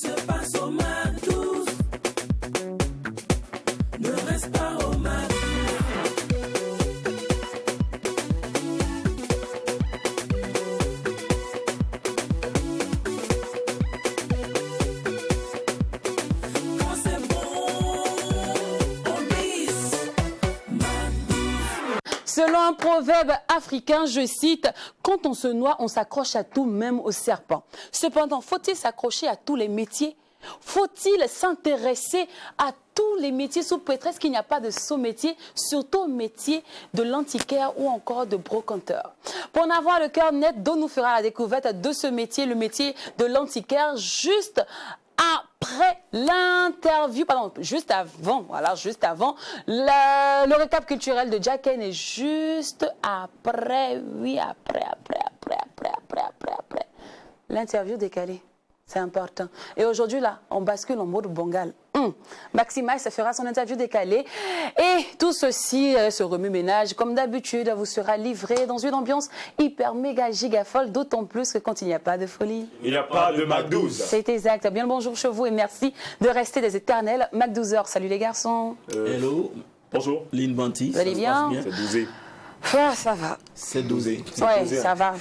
se passe au Mac 12. Ne reste pas au Mac 12. Quand c'est bon, on glisse. Mac 12. Selon un proverbe africain, je cite, « Quand on se noie, on s'accroche à tout, même au serpent. » Cependant, faut-il s'accrocher à tous les métiers? Faut-il s'intéresser à tous les métiers sous prétexte qu'il n'y a pas de sous-métier, surtout au métier de l'antiquaire ou encore de brocanteur? Pour en avoir le cœur net, Don nous fera la découverte de ce métier, le métier de l'antiquaire, juste après l'interview, pardon, juste avant, le récap culturel de Jack Kane est juste après, oui, après, l'interview décalée. C'est important. Et aujourd'hui, là, on bascule en mode bongal. Maximize fera son interview décalée. Et tout ceci, ce remue-ménage, comme d'habitude, vous sera livré dans une ambiance hyper méga giga folle, d'autant plus que quand il n'y a pas de folie. Il n'y a pas de Mac 12. C'est exact. Bien le bonjour chez vous et merci de rester des éternels Mac 12h. Salut les garçons. Hello. Bonjour. Lynn Banti. Vous allez bien? C'est dosé. Ah, ça va. C'est dosé. Ouais, ça va.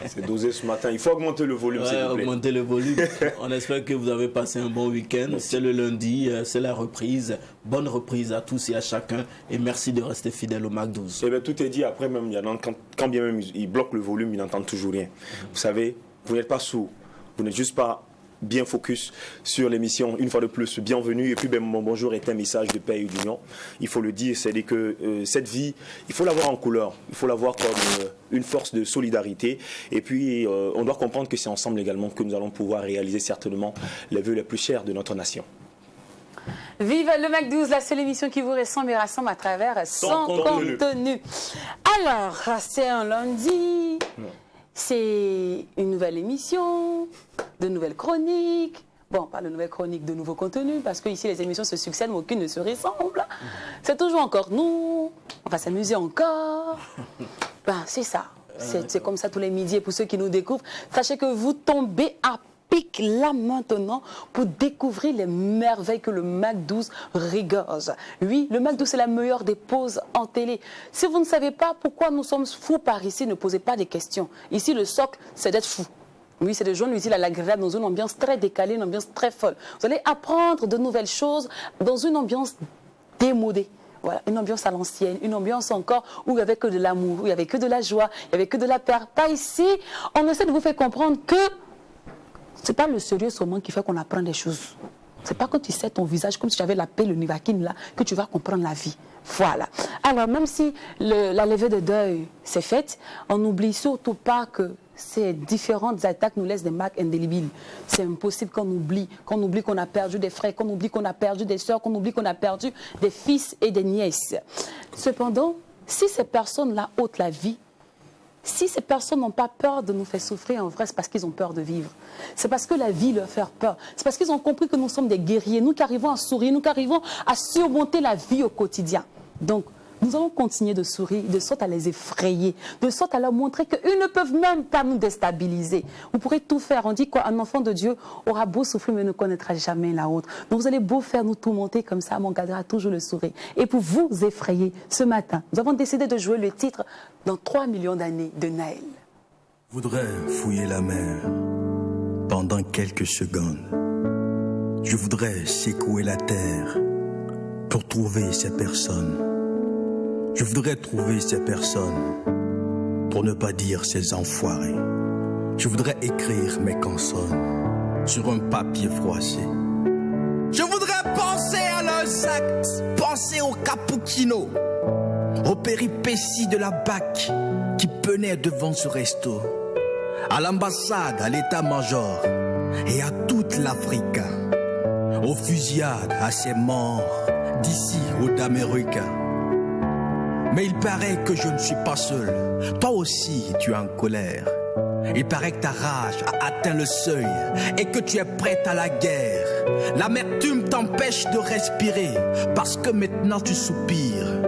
C'est dosé ce matin. Il faut augmenter le volume, s'il vous plaît. Augmenter le volume. On espère que vous avez passé un bon week-end. C'est le lundi, c'est la reprise. Bonne reprise à tous et à chacun. Et merci de rester fidèle au Mac 12. Eh bien, tout est dit. Après, même, quand bien même il bloque le volume, il n'entend toujours rien. Vous savez, vous n'êtes pas sourd. Vous n'êtes juste pas bien focus sur l'émission. Une fois de plus, bienvenue. Et puis, ben, mon bonjour est un message de paix et d'union. Il faut le dire, c'est-à-dire que cette vie, il faut la voir en couleur. Il faut la voir comme une force de solidarité. Et puis, on doit comprendre que c'est ensemble également que nous allons pouvoir réaliser certainement les vœux les plus chers de notre nation. Vive le Mac 12, la seule émission qui vous ressemble et rassemble à travers son contenu. Alors, c'est un lundi. C'est une nouvelle émission, de nouvelles chroniques. Bon, pas de nouvelles chroniques, de nouveaux contenus, parce que ici les émissions se succèdent, mais aucune ne se ressemble. C'est toujours encore nous, on va s'amuser encore. Ben, c'est ça. C'est comme ça tous les midis. Et pour ceux qui nous découvrent, sachez que vous tombez à pic là maintenant pour découvrir les merveilles que le Mac 12 rigole. Oui, le Mac 12 c'est la meilleure des pauses en télé. Si vous ne savez pas pourquoi nous sommes fous par ici, ne posez pas des questions. Ici, le socle, c'est d'être fou. Oui, c'est de joindre l'utile à l'agréable dans une ambiance très décalée, une ambiance très folle. Vous allez apprendre de nouvelles choses dans une ambiance démodée. Voilà, une ambiance à l'ancienne, une ambiance encore où il n'y avait que de l'amour, où il n'y avait que de la joie, il n'y avait que de la paix. Pas ici, on essaie de vous faire comprendre que ce n'est pas le sérieux seulement qui fait qu'on apprend des choses. Ce n'est pas quand tu sais ton visage, comme si tu avais la paix, le nivaquine là, que tu vas comprendre la vie. Voilà. Alors, même si la levée de deuil s'est faite, on n'oublie surtout pas que ces différentes attaques nous laissent des marques indélébiles. C'est impossible qu'on oublie qu'on a perdu des frères, qu'on oublie qu'on a perdu des sœurs, qu'on oublie qu'on a perdu des fils et des nièces. Cependant, si ces personnes-là ôtent la vie, si ces personnes n'ont pas peur de nous faire souffrir, en vrai, c'est parce qu'ils ont peur de vivre. C'est parce que la vie leur fait peur. C'est parce qu'ils ont compris que nous sommes des guerriers, nous qui arrivons à sourire, nous qui arrivons à surmonter la vie au quotidien. Donc, nous allons continuer de sourire, de sorte à les effrayer, de sorte à leur montrer qu'ils ne peuvent même pas nous déstabiliser. Vous pourrez tout faire. On dit qu'un enfant de Dieu aura beau souffrir, mais ne connaîtra jamais la honte. Donc vous allez beau faire nous tout monter comme ça, mais on gardera toujours le sourire. Et pour vous effrayer, ce matin, nous avons décidé de jouer le titre dans 3 millions d'années de Naël. Je voudrais fouiller la mer pendant quelques secondes. Je voudrais secouer la terre pour trouver ces personnes. Je voudrais trouver ces personnes, pour ne pas dire ces enfoirés. Je voudrais écrire mes consonnes sur un papier froissé. Je voudrais penser à leurs actes, penser aux cappuccinos, aux péripéties de la BAC qui penaient devant ce resto, à l'ambassade, à l'état-major et à toute l'Afrique, aux fusillades, à ces morts d'ici ou d'Amérique. Mais il paraît que je ne suis pas seul. Toi aussi, tu es en colère. Il paraît que ta rage a atteint le seuil et que tu es prête à la guerre. L'amertume t'empêche de respirer parce que maintenant tu soupires.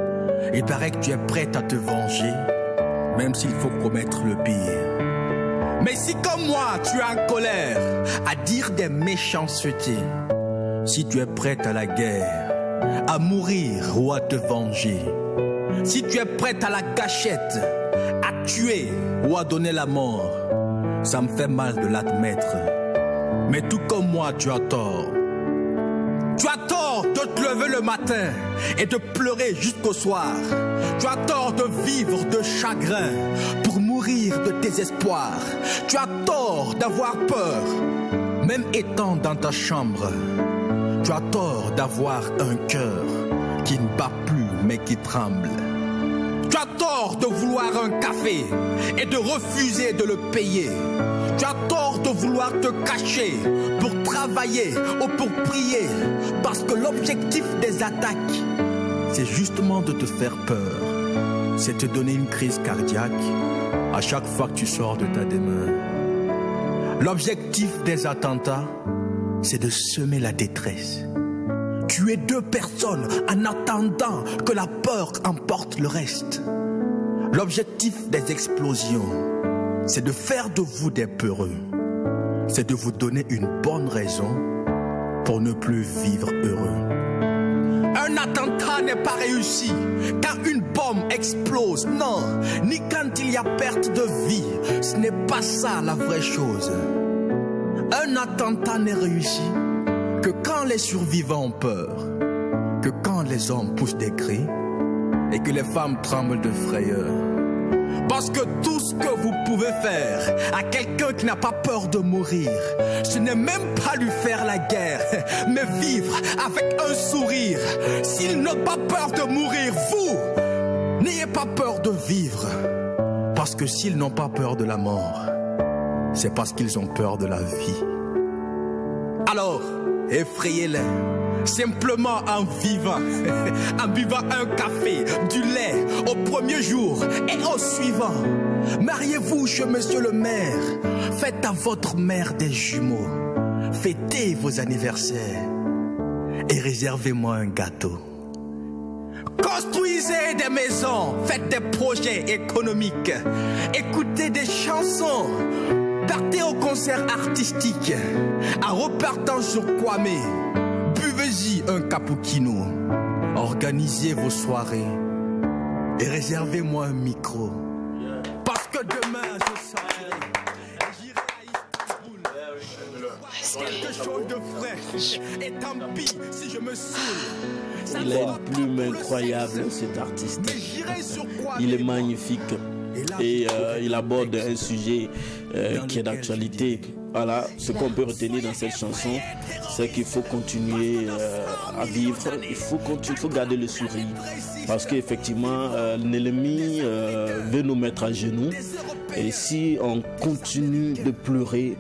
Il paraît que tu es prête à te venger, même s'il faut commettre le pire. Mais si comme moi tu es en colère à dire des méchancetés, si tu es prête à la guerre, à mourir ou à te venger, si tu es prête à la gâchette, à tuer ou à donner la mort, ça me fait mal de l'admettre. Mais tout comme moi tu as tort. Tu as tort de te lever le matin et de pleurer jusqu'au soir. Tu as tort de vivre de chagrin pour mourir de désespoir. Tu as tort d'avoir peur, même étant dans ta chambre. Tu as tort d'avoir un cœur qui ne bat plus mais qui tremble. Tu as tort de vouloir un café et de refuser de le payer. Tu as tort de vouloir te cacher pour travailler ou pour prier. Parce que l'objectif des attaques, c'est justement de te faire peur. C'est te donner une crise cardiaque à chaque fois que tu sors de ta demeure. L'objectif des attentats, c'est de semer la détresse. Tuer 2 personnes en attendant que la peur emporte le reste. L'objectif des explosions, c'est de faire de vous des peureux. C'est de vous donner une bonne raison pour ne plus vivre heureux. Un attentat n'est pas réussi quand une bombe explose, non, ni quand il y a perte de vie. Ce n'est pas ça la vraie chose. Un attentat n'est réussi que quand les survivants ont peur, que quand les hommes poussent des cris et que les femmes tremblent de frayeur. Parce que tout ce que vous pouvez faire à quelqu'un qui n'a pas peur de mourir, ce n'est même pas lui faire la guerre, mais vivre avec un sourire. S'ils n'ont pas peur de mourir, vous, n'ayez pas peur de vivre. Parce que s'ils n'ont pas peur de la mort, c'est parce qu'ils ont peur de la vie. Alors, effrayez-les, simplement en vivant un café, du lait au premier jour et au suivant. Mariez-vous chez monsieur le maire, faites à votre mère des jumeaux, fêtez vos anniversaires et réservez-moi un gâteau. Construisez des maisons, faites des projets économiques, écoutez des chansons. Partez au concert artistique, en repartant sur Kwame, buvez-y un cappuccino, organisez vos soirées et réservez-moi un micro. Parce que demain je sortirai et j'irai à Istanbul. Quelque chose de frais et tant pis si je me saoule. Il a une plume incroyable, cet artiste. Il est magnifique. Et il aborde un sujet qui est d'actualité. Voilà, ce qu'on peut retenir dans cette chanson, c'est qu'il faut continuer à vivre, il faut garder le sourire. Parce qu'effectivement, l'ennemi veut nous mettre à genoux. Et si on continue de pleurer,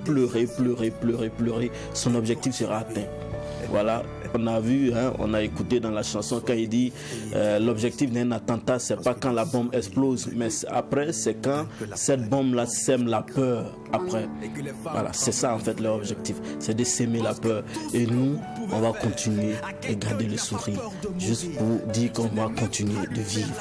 son objectif sera atteint. Voilà, on a vu, on a écouté dans la chanson quand il dit l'objectif d'un attentat, c'est pas quand la bombe explose, mais après, c'est quand cette bombe-là sème la peur après. Voilà, c'est ça en fait leur objectif, c'est de s'aimer la peur. Et nous, on va continuer et garder le sourire, juste pour dire qu'on va continuer de vivre.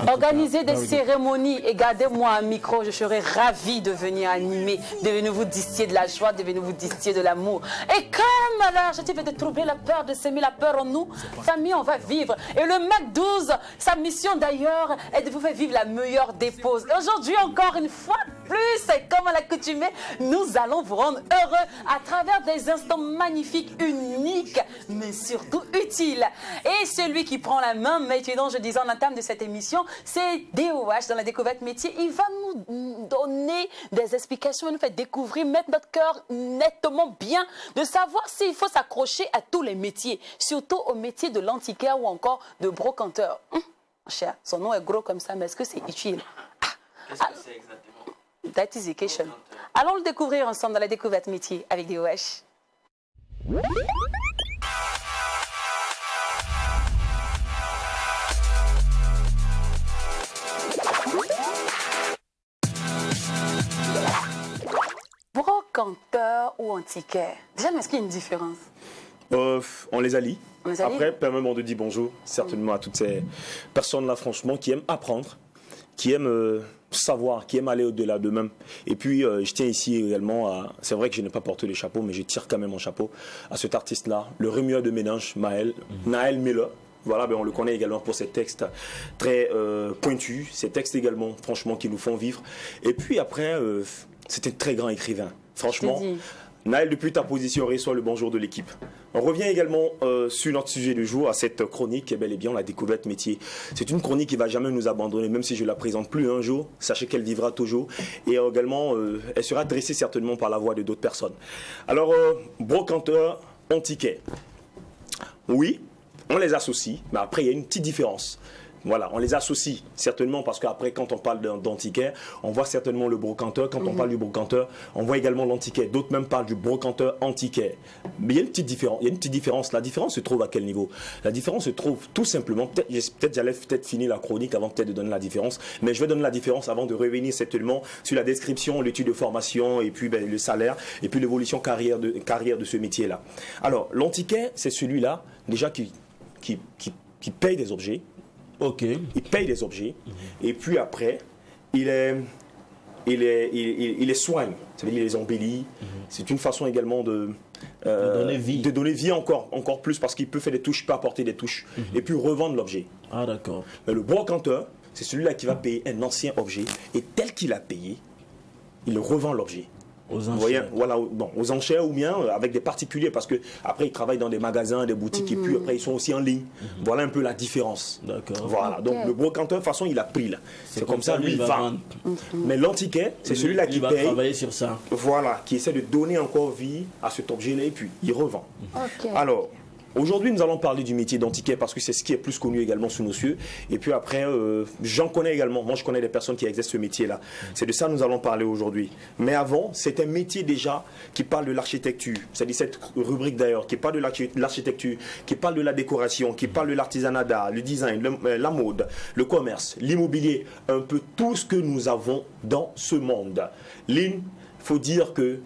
Organiser des cérémonies et gardez-moi un micro, je serai ravie de venir animer, de venir vous distiller de la joie, de venir vous distiller de l'amour. Et comme alors, je vais de troubler la peur, de s'aimer la peur en nous, famille, on va vivre. Et le Mac 12, sa mission d'ailleurs est de vous faire vivre la meilleure des pauses. Et aujourd'hui, encore une fois de plus, et comme à l'accoutumée, nous allons vous rendre heureux à travers des instants magnifiques, uniques, mais surtout utiles. Et celui qui prend la main, maintenant, je disais en entame de cette émission, c'est DOH dans la découverte métier. Il va nous donner des explications, nous faire découvrir, mettre notre cœur nettement bien, de savoir s'il faut s'accrocher à tous les métiers, surtout au métier de l'antiquaire ou encore de brocanteur. Cher, son nom est gros comme ça, mais est-ce que c'est utile? Qu'est-ce que c'est exactement? That is the question. Allons le découvrir ensemble dans la découverte métier avec DOH. Brocanteur ou antiquaire? Déjà, mais est-ce qu'il y a une différence? On les allie. On les allie? Après, permets-moi de dire bonjour certainement à toutes ces personnes-là, franchement, qui aiment apprendre, qui aiment savoir, qui aime aller au-delà d'eux-mêmes. Et puis, je tiens ici également à... C'est vrai que je n'ai pas porté le chapeau, mais je tire quand même mon chapeau à cet artiste-là, le remueur de méninge, Naël Miller. Voilà, ben on le connaît également pour ses textes très pointus, ses textes également, franchement, qui nous font vivre. Et puis après, c'est un très grand écrivain. Franchement, Naël, depuis ta position, reçoit le bonjour de l'équipe. On revient également sur notre sujet du jour, à cette chronique qui est bel et bien la découverte métier. C'est une chronique qui ne va jamais nous abandonner, même si je ne la présente plus un jour. Sachez qu'elle vivra toujours. Et également, elle sera dressée certainement par la voix de d'autres personnes. Alors, brocanteur, antiquaire. Oui, on les associe, mais après, il y a une petite différence. Voilà, on les associe certainement parce qu'après, quand on parle d'antiquaire, on voit certainement le brocanteur. Quand on parle du brocanteur, on voit également l'antiquaire. D'autres même parlent du brocanteur antiquaire. Mais il y a une petite différence. La différence se trouve à quel niveau? La différence se trouve tout simplement, j'allais finir la chronique avant peut-être de donner la différence, mais je vais donner la différence avant de revenir certainement sur la description, l'étude de formation et puis le salaire et puis l'évolution carrière de ce métier-là. Alors, l'antiquaire, c'est celui-là déjà qui paye des objets. Ok. Il paye des objets et puis après, il les soigne. Ça veut dire il les embellit. C'est une façon également de donner vie encore plus parce qu'il peut faire des touches, peut apporter des touches et puis revendre l'objet. Ah d'accord. Mais le brocanteur, c'est celui-là qui va payer un ancien objet et tel qu'il a payé, il revend l'objet. Aux enchères. Vous voyez, voilà, bon, aux enchères ou bien avec des particuliers parce que après ils travaillent dans des magasins, des boutiques et puis après ils sont aussi en ligne. Voilà un peu la différence. D'accord. Voilà, donc le brocanteur de toute façon il a pris là. C'est comme ça lui il va. Mais l'antiquaire, c'est celui-là qui va paye. Travailler sur ça. Voilà, qui essaie de donner encore vie à cet objet-là et puis il revend. Alors, aujourd'hui, nous allons parler du métier d'antiquaire parce que c'est ce qui est plus connu également sous nos cieux. Et puis après, j'en connais également. Moi, je connais des personnes qui exercent ce métier-là. C'est de ça que nous allons parler aujourd'hui. Mais avant, c'est un métier déjà qui parle de l'architecture. C'est-à-dire cette rubrique d'ailleurs, qui parle de l'architecture, qui parle de la décoration, qui parle de l'artisanat d'art, le design, la mode, le commerce, l'immobilier, un peu tout ce que nous avons dans ce monde. Lynn, il faut dire que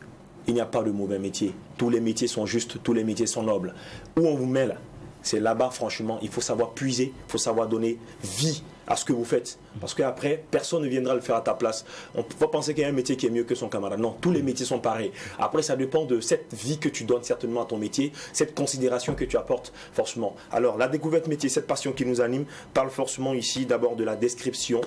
il n'y a pas de mauvais métier. Tous les métiers sont justes, tous les métiers sont nobles. Où on vous met là, c'est là-bas franchement, il faut savoir puiser, il faut savoir donner vie à ce que vous faites. Parce qu'après, personne ne viendra le faire à ta place. On peut pas penser qu'il y a un métier qui est mieux que son camarade. Non, tous les métiers sont pareils. Après, ça dépend de cette vie que tu donnes certainement à ton métier, cette considération que tu apportes forcément. Alors, la découverte métier, cette passion qui nous anime, parle forcément ici d'abord de la description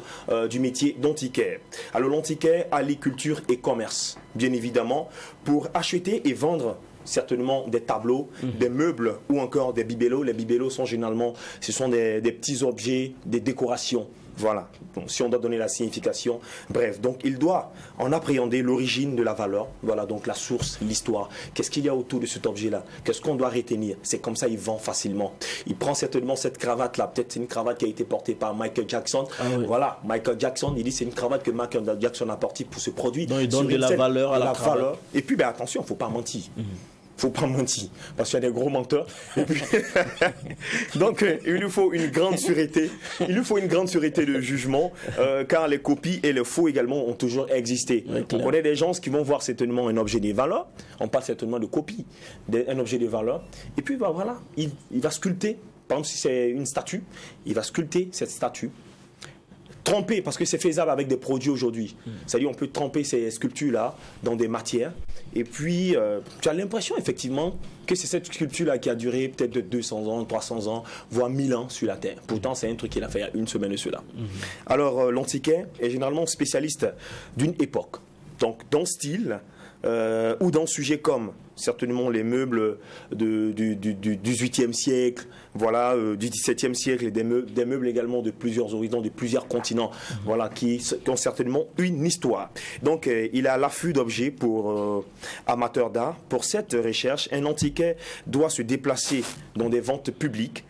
du métier d'antiquaire. Alors, l'antiquaire, allie culture et commerce, bien évidemment, pour acheter et vendre certainement des tableaux, des meubles ou encore des bibellots. Les bibellots sont généralement, ce sont des petits objets, des décorations. Voilà, donc, si on doit donner la signification. Bref, donc il doit en appréhender l'origine de la valeur. Voilà, donc la source, l'histoire. Qu'est-ce qu'il y a autour de cet objet-là? Qu'est-ce qu'on doit retenir? C'est comme ça il vend facilement. Il prend certainement cette cravate-là. Peut-être c'est une cravate qui a été portée par Michael Jackson. Ah oui. Voilà, Michael Jackson, il dit c'est une cravate que Michael Jackson a portée pour ce produit. Donc il donne de la valeur à la cravate. Valeur. Et puis, ben, attention, il ne faut pas mentir. Faut pas mentir, parce qu'il y a des gros menteurs. Et puis, donc, il lui faut une grande sûreté. Il lui faut une grande sûreté de jugement, car les copies et les faux également ont toujours existé. On connaît des gens qui vont voir certainement un objet de valeur. On parle certainement de copie, un objet de valeur. Et puis, ben, voilà, il va sculpter. Par exemple, si c'est une statue, il va sculpter cette statue. Tremper, parce que c'est faisable avec des produits aujourd'hui. C'est-à-dire on peut tremper ces sculptures-là dans des matières. Et puis, tu as l'impression effectivement que c'est cette sculpture-là qui a duré peut-être de 200 ans, 300 ans, voire 1000 ans sur la Terre. Pourtant, c'est un truc qu'il a fait il y a une semaine de cela. Alors, l'antiquaire est généralement spécialiste d'une époque. Donc, dans le style ou dans le sujet comme certainement les meubles du 18e siècle, voilà, du 17e siècle, et des meubles également de plusieurs horizons, de plusieurs continents, voilà, qui ont certainement une histoire. Donc, il est à l'affût d'objets pour amateurs d'art. Pour cette recherche, un antiquaire doit se déplacer dans des ventes publiques,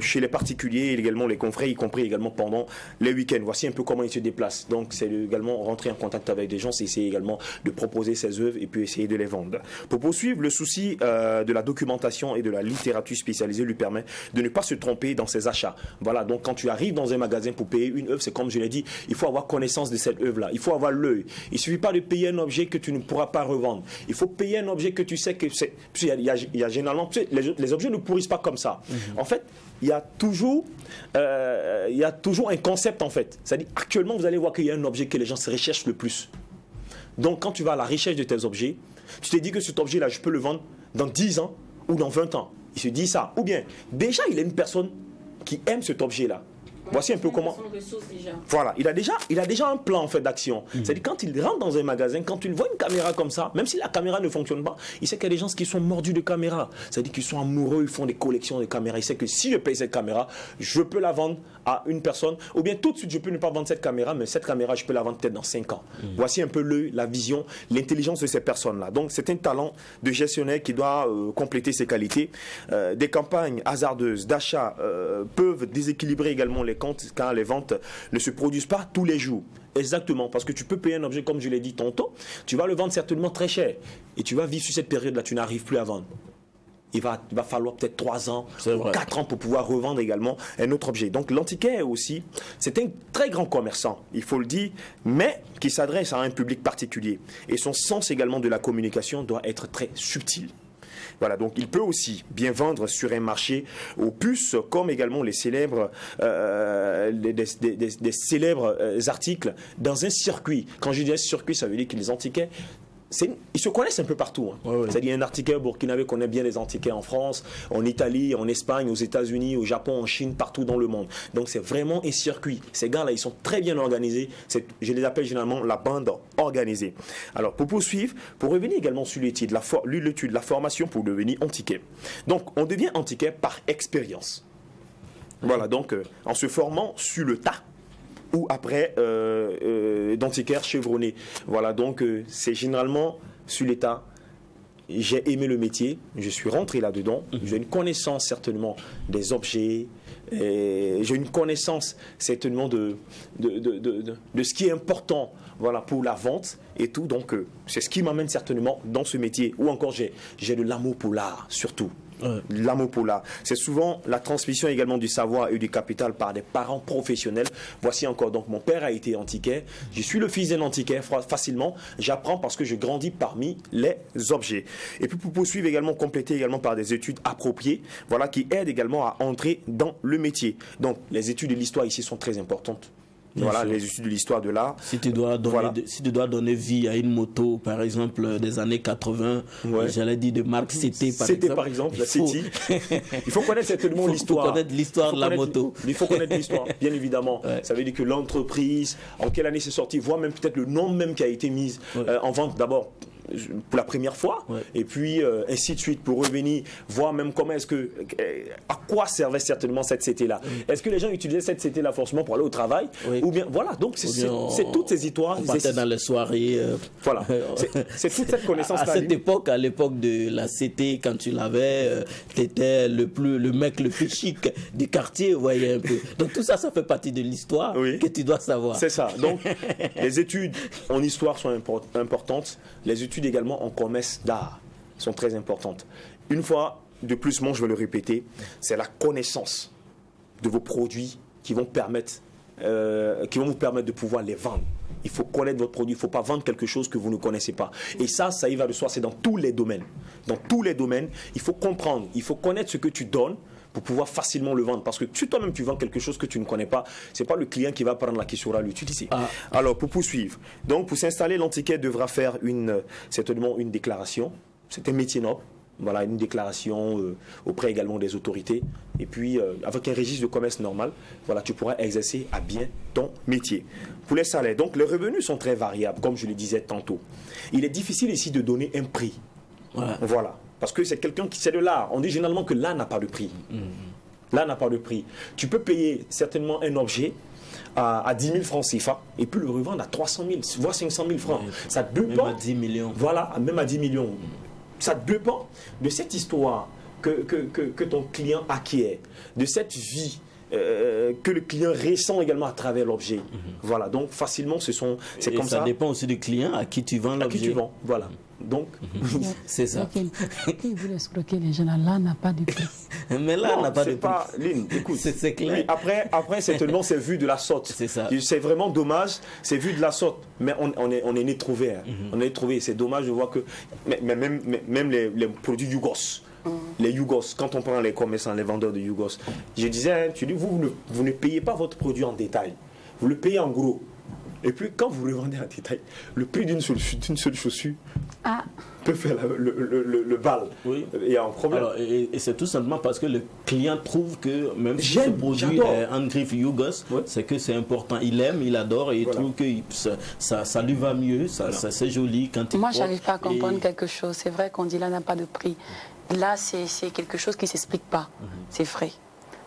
chez les particuliers et également les confrères, y compris également pendant les week-ends. Voici un peu comment il se déplace. Donc, c'est également rentrer en contact avec des gens, c'est essayer également de proposer ses œuvres et puis essayer de les vendre. Pour poursuivre, le souci de la documentation et de la littérature spécialisée lui permet de ne pas se tromper dans ses achats. Voilà, donc quand tu arrives dans un magasin pour payer une œuvre, c'est comme je l'ai dit, il faut avoir connaissance de cette œuvre-là. Il faut avoir l'œil. Il ne suffit pas de payer un objet que tu ne pourras pas revendre. Il faut payer un objet que tu sais que c'est... Il y a généralement... Les objets ne pourrissent pas comme ça. En fait, il y a toujours un concept, en fait. C'est-à-dire, actuellement, vous allez voir qu'il y a un objet que les gens se recherchent le plus. Donc, quand tu vas à la recherche de tes objets, tu te dis que cet objet-là, je peux le vendre dans 10 ans ou dans 20 ans. Il se dit ça. Ou bien, déjà, il y a une personne qui aime cet objet-là. Voici un peu comment. Voilà, il a déjà un plan en fait d'action. C'est-à-dire quand il rentre dans un magasin, quand il voit une caméra comme ça, même si la caméra ne fonctionne pas, il sait qu'il y a des gens qui sont mordus de caméra. C'est-à-dire qu'ils sont amoureux, ils font des collections de caméras. Il sait que si je paye cette caméra, je peux la vendre à une personne. Ou bien tout de suite, je peux ne pas vendre cette caméra, mais cette caméra, je peux la vendre peut-être dans 5 ans. Voici un peu la vision, l'intelligence de ces personnes-là. Donc c'est un talent de gestionnaire qui doit compléter ses qualités. Des campagnes hasardeuses d'achat peuvent déséquilibrer également les comptes quand les ventes ne se produisent pas tous les jours. Exactement, parce que tu peux payer un objet, comme je l'ai dit tantôt, tu vas le vendre certainement très cher. Et tu vas vivre sur cette période-là, tu n'arrives plus à vendre. Il va falloir peut-être 3 ans, 4 ans pour pouvoir revendre également un autre objet. Donc l'antiquaire aussi, c'est un très grand commerçant, il faut le dire, mais qui s'adresse à un public particulier. Et son sens également de la communication doit être très subtil. Voilà, donc il peut aussi bien vendre sur un marché aux puces, comme également les célèbres, des célèbres articles dans un circuit. Quand je dis un circuit, ça veut dire que les antiquaires, ils se connaissent un peu partout. Hein. Ouais. C'est-à-dire un antiquaire burkinabé connaît bien les antiquaires en France, en Italie, en Espagne, aux États-Unis, au Japon, en Chine, partout dans le monde. Donc c'est vraiment un circuit. Ces gars-là, ils sont très bien organisés. Je les appelle généralement la bande organisée. Alors pour poursuivre, pour revenir également sur l'étude, la formation pour devenir antiquaire. Donc on devient antiquaire par expérience. Voilà, donc en se formant sur le tas. Ou après d'antiquaire chevronné. Voilà, donc c'est généralement sur l'état. J'ai aimé le métier, je suis rentré là-dedans. J'ai une connaissance certainement des objets, j'ai une connaissance certainement de ce qui est important, voilà, pour la vente et tout. Donc c'est ce qui m'amène certainement dans ce métier. Ou encore j'ai de l'amour pour l'art, surtout. L'amour pour l'art. C'est souvent la transmission également du savoir et du capital par des parents professionnels. Voici encore, donc mon père a été antiquaire. Je suis le fils d'un antiquaire facilement. J'apprends parce que je grandis parmi les objets. Et puis pour poursuivre également, compléter également par des études appropriées, voilà, qui aident également à entrer dans le métier. Donc les études de l'histoire ici sont très importantes. Voilà, les études de l'histoire de l'art. Si tu dois donner vie à une moto, par exemple, des années 80, j'allais dire de marque CT, par exemple, la CT. Il faut connaître certainement l'histoire. Il faut connaître l'histoire de la moto. Il faut connaître l'histoire, bien évidemment. Ça veut dire que l'entreprise, en quelle année c'est sorti, voire même peut-être le nom même qui a été mis en vente d'abord pour la première fois, et puis ainsi de suite pour revenir, voir même comment à quoi servait certainement cette CT-là. Est-ce que les gens utilisaient cette CT-là forcément pour aller au travail, ou bien, voilà, donc c'est toutes ces histoires. On partait dans les soirées. Voilà, c'est toute cette connaissance-là. À l'époque de la CT, quand tu l'avais, tu étais le mec le plus chic du quartier, vous voyez un peu. Donc tout ça, ça fait partie de l'histoire que tu dois savoir. C'est ça. Donc les études en histoire sont importantes. Les études également en commerce d'art sont très importantes. Une fois de plus, je vais le répéter, c'est la connaissance de vos produits qui vont vous permettre de pouvoir les vendre. Il faut connaître votre produit, il ne faut pas vendre quelque chose que vous ne connaissez pas. Et ça y va de soi, c'est dans tous les domaines. Dans tous les domaines, il faut comprendre, il faut connaître ce que tu donnes pour pouvoir facilement le vendre. Parce que si toi-même tu vends quelque chose que tu ne connais pas, ce n'est pas le client qui va prendre qui saura l'utiliser. Alors, pour poursuivre, donc pour s'installer, l'antiquaire devra faire certainement une déclaration. C'est un métier noble. Voilà, une déclaration auprès également des autorités. Et puis, avec un registre de commerce normal, voilà, tu pourras exercer à bien ton métier. Pour les salaires, donc les revenus sont très variables, comme je le disais tantôt. Il est difficile ici de donner un prix. Voilà. Parce que c'est quelqu'un qui sait de l'art. On dit généralement que l'art n'a pas de prix. L'art n'a pas de prix. Tu peux payer certainement un objet à 10 000 francs CFA et puis le revendre à 300 000, voire 500 000 francs. Ça dépend. Même à 10 millions. Voilà, même à 10 millions. Ça dépend de cette histoire que ton client acquiert, de cette vie que le client ressent également à travers l'objet. Voilà, donc facilement, c'est comme ça. Ça dépend aussi du client à qui tu vends l'objet. À qui tu vends, voilà. Donc, c'est ça. Qui voulait escroquer les gens, là n'a pas de prix. Mais là, n'a pas de prix. Lynn, écoute, c'est clair. Après certainement, c'est vu de la sorte. C'est ça. C'est vraiment dommage, c'est vu de la sorte. Mais on est né trouvé. On est né trouvé. C'est dommage de voir que même les produits du gosse. Les Yougos, quand on prend les commerçants, les vendeurs de Yougos, je disais, hein, tu dis, vous ne payez pas votre produit en détail, vous le payez en gros. Et puis quand vous le vendez en détail, le prix d'une seule chaussure peut faire le bal. Oui. Il y a un problème. Alors, et c'est tout simplement parce que le client trouve que même si ce produit est en griffe Yougos, c'est que c'est important. Il aime, il adore et il trouve que ça lui va mieux, c'est joli quand il Moi, porte. j'arrive pas à comprendre quelque chose. C'est vrai qu'on dit là n'a pas de prix. Là, c'est quelque chose qui s'explique pas. C'est vrai.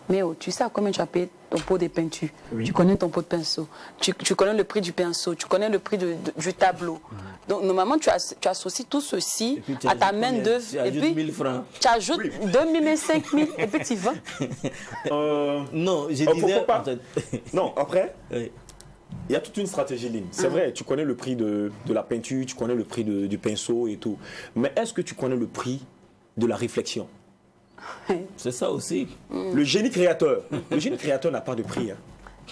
Mais tu sais à combien tu as payé ton pot de peinture. Tu connais ton pot de pinceau. Tu connais le prix du pinceau. Tu connais le prix du tableau. Donc, normalement, tu associes tout ceci à ta main d'œuvre. Et puis, 1000 francs. Tu ajoutes 2 000, 5 000 et puis tu vends. Non, je disais... pas. Non, après... Oui. Il y a toute une stratégie ligne. C'est vrai, tu connais le prix de la peinture, tu connais le prix du pinceau et tout. Mais est-ce que tu connais le prix de la réflexion? C'est ça aussi. Le génie créateur n'a pas de prix. Hein.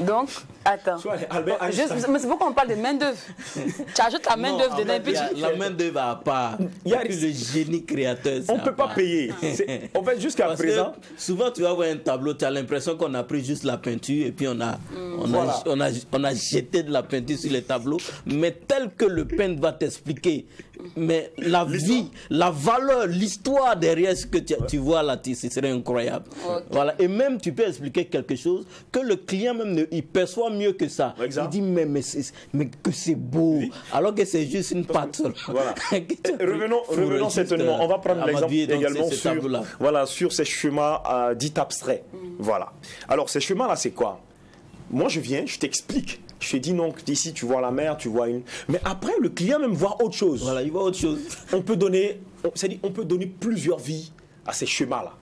Donc, attends. Albert Einstein. Mais c'est pourquoi on parle de main-d'œuvre. Tu ajoutes la main-d'œuvre dedans et puis La main-d'œuvre à part. Il y a le génie créateur. On ne peut pas payer. En fait, jusqu'à présent. Souvent, tu vas voir un tableau, tu as l'impression qu'on a pris juste la peinture et puis on a jeté de la peinture sur les tableaux. Mais tel que le peintre va t'expliquer, mais la vie, la valeur, l'histoire derrière ce que tu vois là, ce serait incroyable. Okay. Voilà. Et même, tu peux expliquer quelque chose que le client même il perçoit mieux que ça. Exact. Il dit, mais que c'est beau. Oui. Alors que c'est juste une pâte. Voilà. revenons certainement. On va prendre l'exemple également sur ces schémas dits abstraits. Voilà. Alors, ces schémas-là, c'est quoi? Moi, je viens, je t'explique. Je te dis non, ici tu vois la mer, tu vois une. Mais après, le client même voit autre chose. Voilà, il voit autre chose. On peut donner plusieurs vies à ces schémas-là.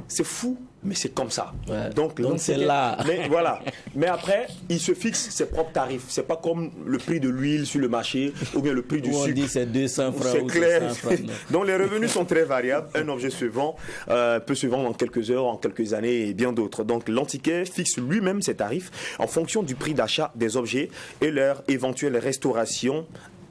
C'est fou, mais c'est comme ça. Ouais. Donc c'est là. Mais voilà. Mais après, il se fixe ses propres tarifs. C'est pas comme le prix de l'huile sur le marché ou bien le prix du sucre. On dit c'est 200 francs. C'est clair. Donc les revenus sont très variables. Un objet se vend, peut se vendre en quelques heures, en quelques années et bien d'autres. Donc l'antiquaire fixe lui-même ses tarifs en fonction du prix d'achat des objets et leur éventuelle restauration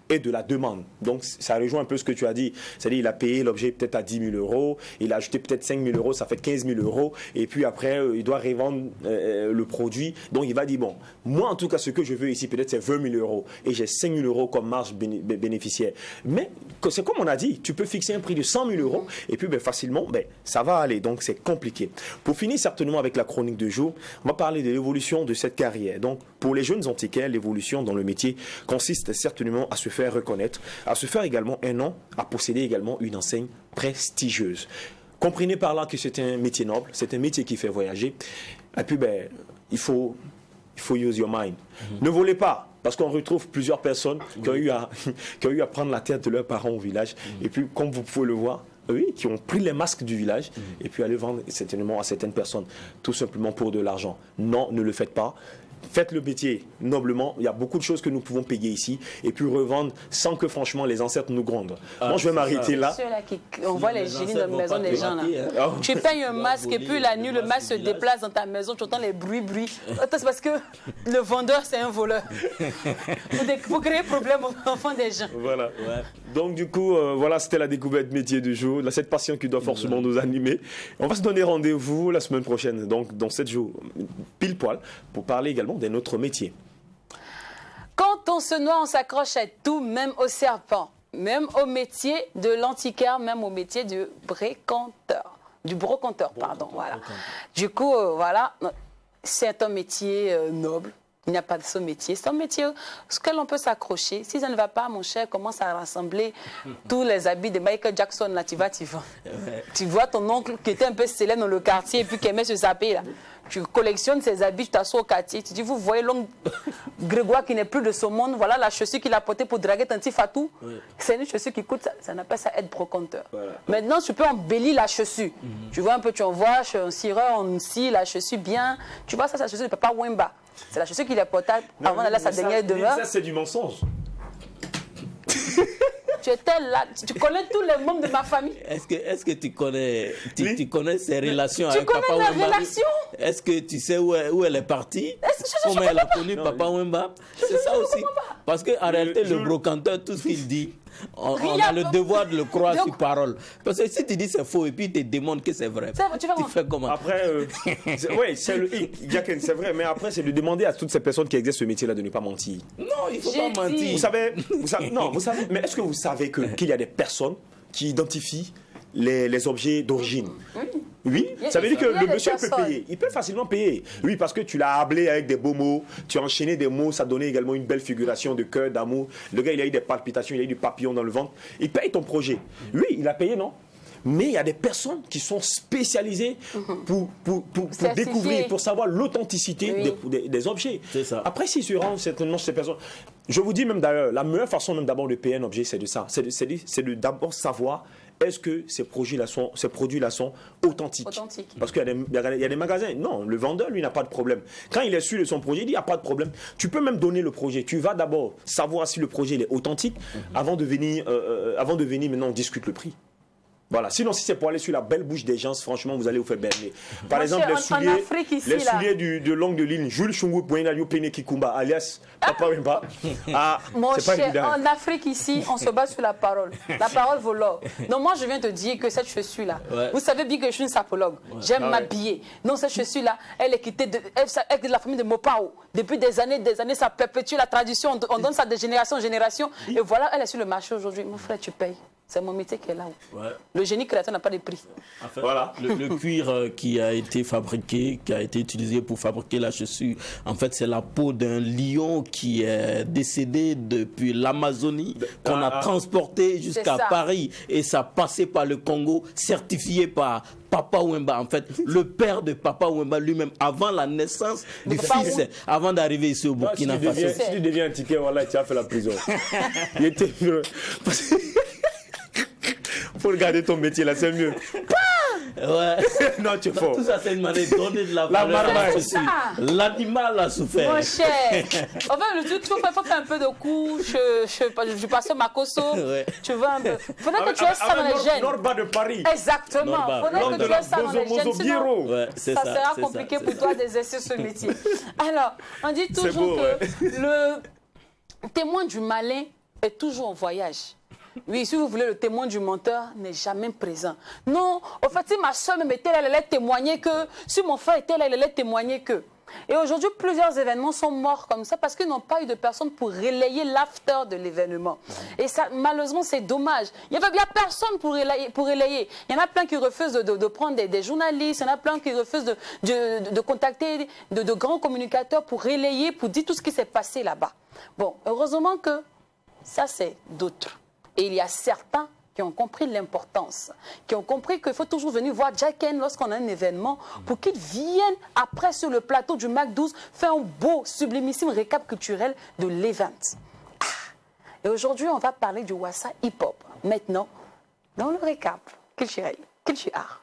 et de la demande. Donc ça rejoint un peu ce que tu as dit. C'est-à-dire il a payé l'objet peut-être à 10 000 euros, il a acheté peut-être 5 000 euros, ça fait 15 000 euros, et puis après il doit revendre le produit. Donc il va dire, bon, moi en tout cas ce que je veux ici peut-être c'est 20 000 euros, et j'ai 5 000 euros comme marge bénéficiaire. Mais c'est comme on a dit, tu peux fixer un prix de 100 000 euros, et puis facilement, ça va aller. Donc c'est compliqué. Pour finir certainement avec la chronique de jour, on va parler de l'évolution de cette carrière. Donc pour les jeunes antiquaires, l'évolution dans le métier consiste certainement à se faire reconnaître, à se faire également un nom, à posséder également une enseigne prestigieuse. Comprenez par là que c'est un métier noble, c'est un métier qui fait voyager. Et puis, il faut use your mind. Ne volez pas, parce qu'on retrouve plusieurs personnes qui ont eu à prendre la tête de leurs parents au village. Et puis, comme vous pouvez le voir, qui ont pris les masques du village et puis aller vendre certainement à certaines personnes, tout simplement pour de l'argent. Non, ne le faites pas. Faites le métier noblement. Il y a beaucoup de choses que nous pouvons payer ici et puis revendre sans que franchement les ancêtres nous grondent. Moi, je vais m'arrêter là. Ceux-là on voit les génies dans la maison des gens là. Tu payes un masque et puis la nuit, le masque se déplace dans ta maison, tu entends les bruits. C'est parce que le vendeur, c'est un voleur. Faut créer problème aux enfants des gens. Voilà. Ouais. Donc du coup, voilà, c'était la découverte métier du jour. Cette passion qui doit forcément nous animer. On va se donner rendez-vous la semaine prochaine, donc dans 7 jours, pile poil, pour parler également d'un autre métier. Quand on se noie, on s'accroche à tout, même au serpent, même au métier de l'antiquaire, même au métier du brocanteur, pardon. Voilà. Du coup, voilà, c'est un métier noble. Il n'y a pas de ce métier. C'est un métier auquel on peut s'accrocher. Si ça ne va pas, mon cher, commence à rassembler tous les habits de Michael Jackson. Là, tu vas. Tu vois ton oncle qui était un peu célèbre dans le quartier et puis qui aimait se saper là. Tu collectionnes ses habits, tu t'assois au quartier. Tu dis, vous voyez l'homme Grégoire qui n'est plus de ce monde. Voilà la chaussure qu'il a portée pour draguer Tanti Fatou. Oui. C'est une chaussure qui coûte, ça n'appelle ça être brocanteur. Voilà. Maintenant, tu peux embellir la chaussure. Tu vois un peu, tu envoies un cireur, on scie la chaussure bien. Tu vois, ça, c'est la chaussure de Papa Wemba. C'est la chaussure qu'il a portée avant d'aller à sa dernière demeure. Ça, c'est du mensonge. Tu étais là, tu connais tous les membres de ma famille. Est-ce que tu connais, tu connais ses relations avec Papa Wemba? Tu connais la relation? Est-ce que tu sais où elle est partie? Comment elle a connu Papa Wemba? C'est ça aussi. Parce qu'en réalité, le brocanteur, tout ce qu'il dit, On Rien a le pour- devoir de le croire Donc- sur parole. Parce que si tu dis c'est faux et puis tu démontres que c'est vrai, Tu vas fais comment? Après, oui, c'est le hic, Yaken, c'est vrai, mais après, c'est de demander à toutes ces personnes qui exercent ce métier-là de ne pas mentir. Non, il faut J'ai pas dit- mentir. Vous savez, mais est-ce que vous savez qu'il y a des personnes qui identifient les objets d'origine? Oui, Il y a- ça veut dire que il y a le des monsieur peut personnes. payer. Il peut facilement payer. Oui, parce que tu l'as hablé avec des beaux mots, tu as enchaîné des mots, ça donnait également une belle figuration de cœur, d'amour. Le gars, il a eu des palpitations, il a eu du papillon dans le ventre. Il paye ton projet. Oui, il a payé, non? Mais il y a des personnes qui sont spécialisées pour Certifiées. découvrir, pour savoir l'authenticité Oui. des objets. C'est ça. Après, s'ils se rendent certainement chez ces personnes, je vous dis même d'ailleurs, la meilleure façon même d'abord de payer un objet, c'est de ça. C'est de d'abord savoir est-ce que ces produits-là sont authentiques. Parce qu'il y a des magasins. Non, le vendeur, lui, n'a pas de problème. Quand il est sûr de son projet, il dit il n'y a pas de problème. Tu peux même donner le projet. Tu vas d'abord savoir si le projet il est authentique avant de venir maintenant on discute le prix. Voilà. Sinon, si c'est pour aller sur la belle bouche des gens, franchement, vous allez vous faire berner. Par Mon exemple, cher, en Afrique, ici, les là. souliers de langue de l'île, Jules Chungu Poinayo Pene Kikumba, alias Papa Wemba. Ah, Mon c'est pas cher, évident. en Afrique ici, on se base sur la parole. La parole vaut l'or. Donc moi, je viens te dire que cette chaussure-là, Ouais. vous savez bien que je suis une sapologue. J'aime Ah ouais. m'habiller. Donc cette chaussure-là, elle est quittée elle est de la famille de Mopao. Depuis des années, ça perpétue la tradition. On donne ça de génération en génération. Et voilà, elle est sur le marché aujourd'hui. Mon frère, tu payes. C'est mon métier qui est là. Ouais. Le génie créateur n'a pas de prix. En fait, Voilà. le cuir qui a été fabriqué, qui a été utilisé pour fabriquer la chaussure, en fait, c'est la peau d'un lion qui est décédé depuis l'Amazonie, qu'on a transporté jusqu'à ça. Paris, et ça passé par le Congo, certifié par Papa Wemba. En fait, le père de Papa Wemba lui-même, avant la naissance du Papa fils, avant d'arriver ici au Burkina Faso. Si tu deviens un ticket, voilà, tu as fait la prison. Il était faut regarder ton métier là, c'est mieux. Ouais. Non, tu es fort. Tout ça, c'est une manière de donner de la La valeur à la marmaille. chaussure. L'animal a souffert. Mon cher, en fait, il faut faire un peu de couche, je passe Makoso, Ouais. tu vois un peu. Faudrait que tu aies ça dans les gènes. Nord-bas de Paris. Exactement, Nord-bas. faudrait L'homme que de tu la aies ça dans les gènes, Bozo sinon Biero. Ouais, c'est ça ça, sera c'est compliqué ça, pour c'est toi ça. d'exercer ce métier. Alors, on dit C'est toujours beau, que le témoin du malin est toujours en voyage. Oui, si vous voulez, le témoin du menteur n'est jamais présent. Non, en fait, si ma soeur me était là, elle allait témoigner que, si mon frère était là, il allait témoigner que. Et aujourd'hui, plusieurs événements sont morts comme ça parce qu'ils n'ont pas eu de personne pour relayer l'after de l'événement. Et ça, malheureusement, c'est dommage. Il n'y a personne pour relayer. Il y en a plein qui refusent de prendre des journalistes, il y en a plein qui refusent de contacter de grands communicateurs pour relayer, pour dire tout ce qui s'est passé là-bas. Bon, heureusement que ça, c'est d'autres. Et il y a certains qui ont compris l'importance, qui ont compris qu'il faut toujours venir voir Jacken lorsqu'on a un événement pour qu'il vienne après sur le plateau du Mac 12 faire un beau, sublimissime récap culturel de l'event. Ah. Et aujourd'hui, on va parler du Wassa Hip Hop. Maintenant, dans le récap culturel, culture.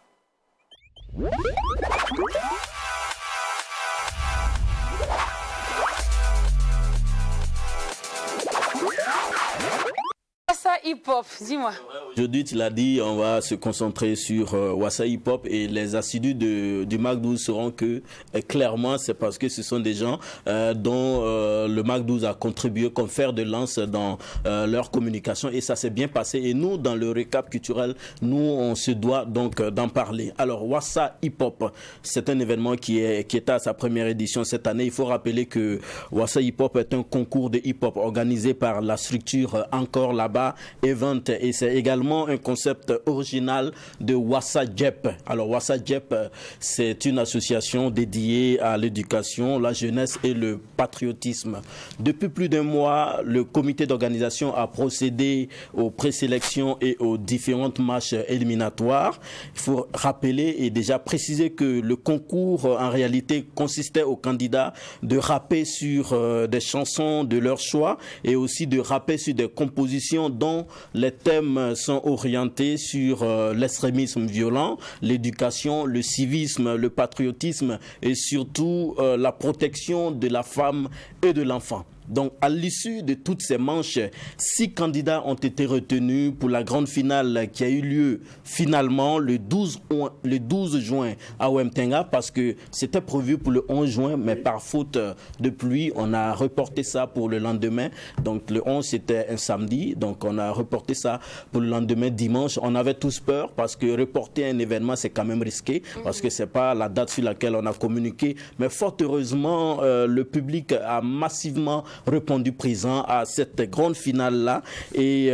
Wassa Hip Hop, dis-moi. Aujourd'hui, tu l'as dit, on va se concentrer sur Wassa Hip Hop, et les assidus du Mac 12 sauront que clairement c'est parce que ce sont des gens dont le Mac 12 a contribué comme fer de lance dans leur communication, et ça s'est bien passé. Et nous, dans le récap culturel, nous on se doit donc d'en parler. Alors Wassa Hip Hop, c'est un événement qui est à sa première édition cette année. Il faut rappeler que Wassa Hip Hop est un concours de hip hop organisé par la structure Encore Là-bas Event, et c'est également un concept original de Wassa Jep. Alors Wassa Jep, c'est une association dédiée à l'éducation, la jeunesse et le patriotisme. Depuis plus d'un mois, le comité d'organisation a procédé aux présélections et aux différentes matchs éliminatoires. Il faut rappeler et déjà préciser que le concours en réalité consistait aux candidats de rapper sur des chansons de leur choix, et aussi de rapper sur des compositions dont les thèmes sont orientés sur l'extrémisme violent, l'éducation, le civisme, le patriotisme et surtout la protection de la femme et de l'enfant. Donc, à l'issue de toutes ces manches, 6 candidats ont été retenus pour la grande finale qui a eu lieu finalement le 12 juin à Ouemtenga, parce que c'était prévu pour le 11 juin, mais par faute de pluie, on a reporté ça pour le lendemain. Donc, le 11, c'était un samedi, donc on a reporté ça pour le lendemain, dimanche. On avait tous peur parce que reporter un événement, c'est quand même risqué, parce que c'est pas la date sur laquelle on a communiqué. Mais fort heureusement, le public a massivement répondu présent à cette grande finale-là. Et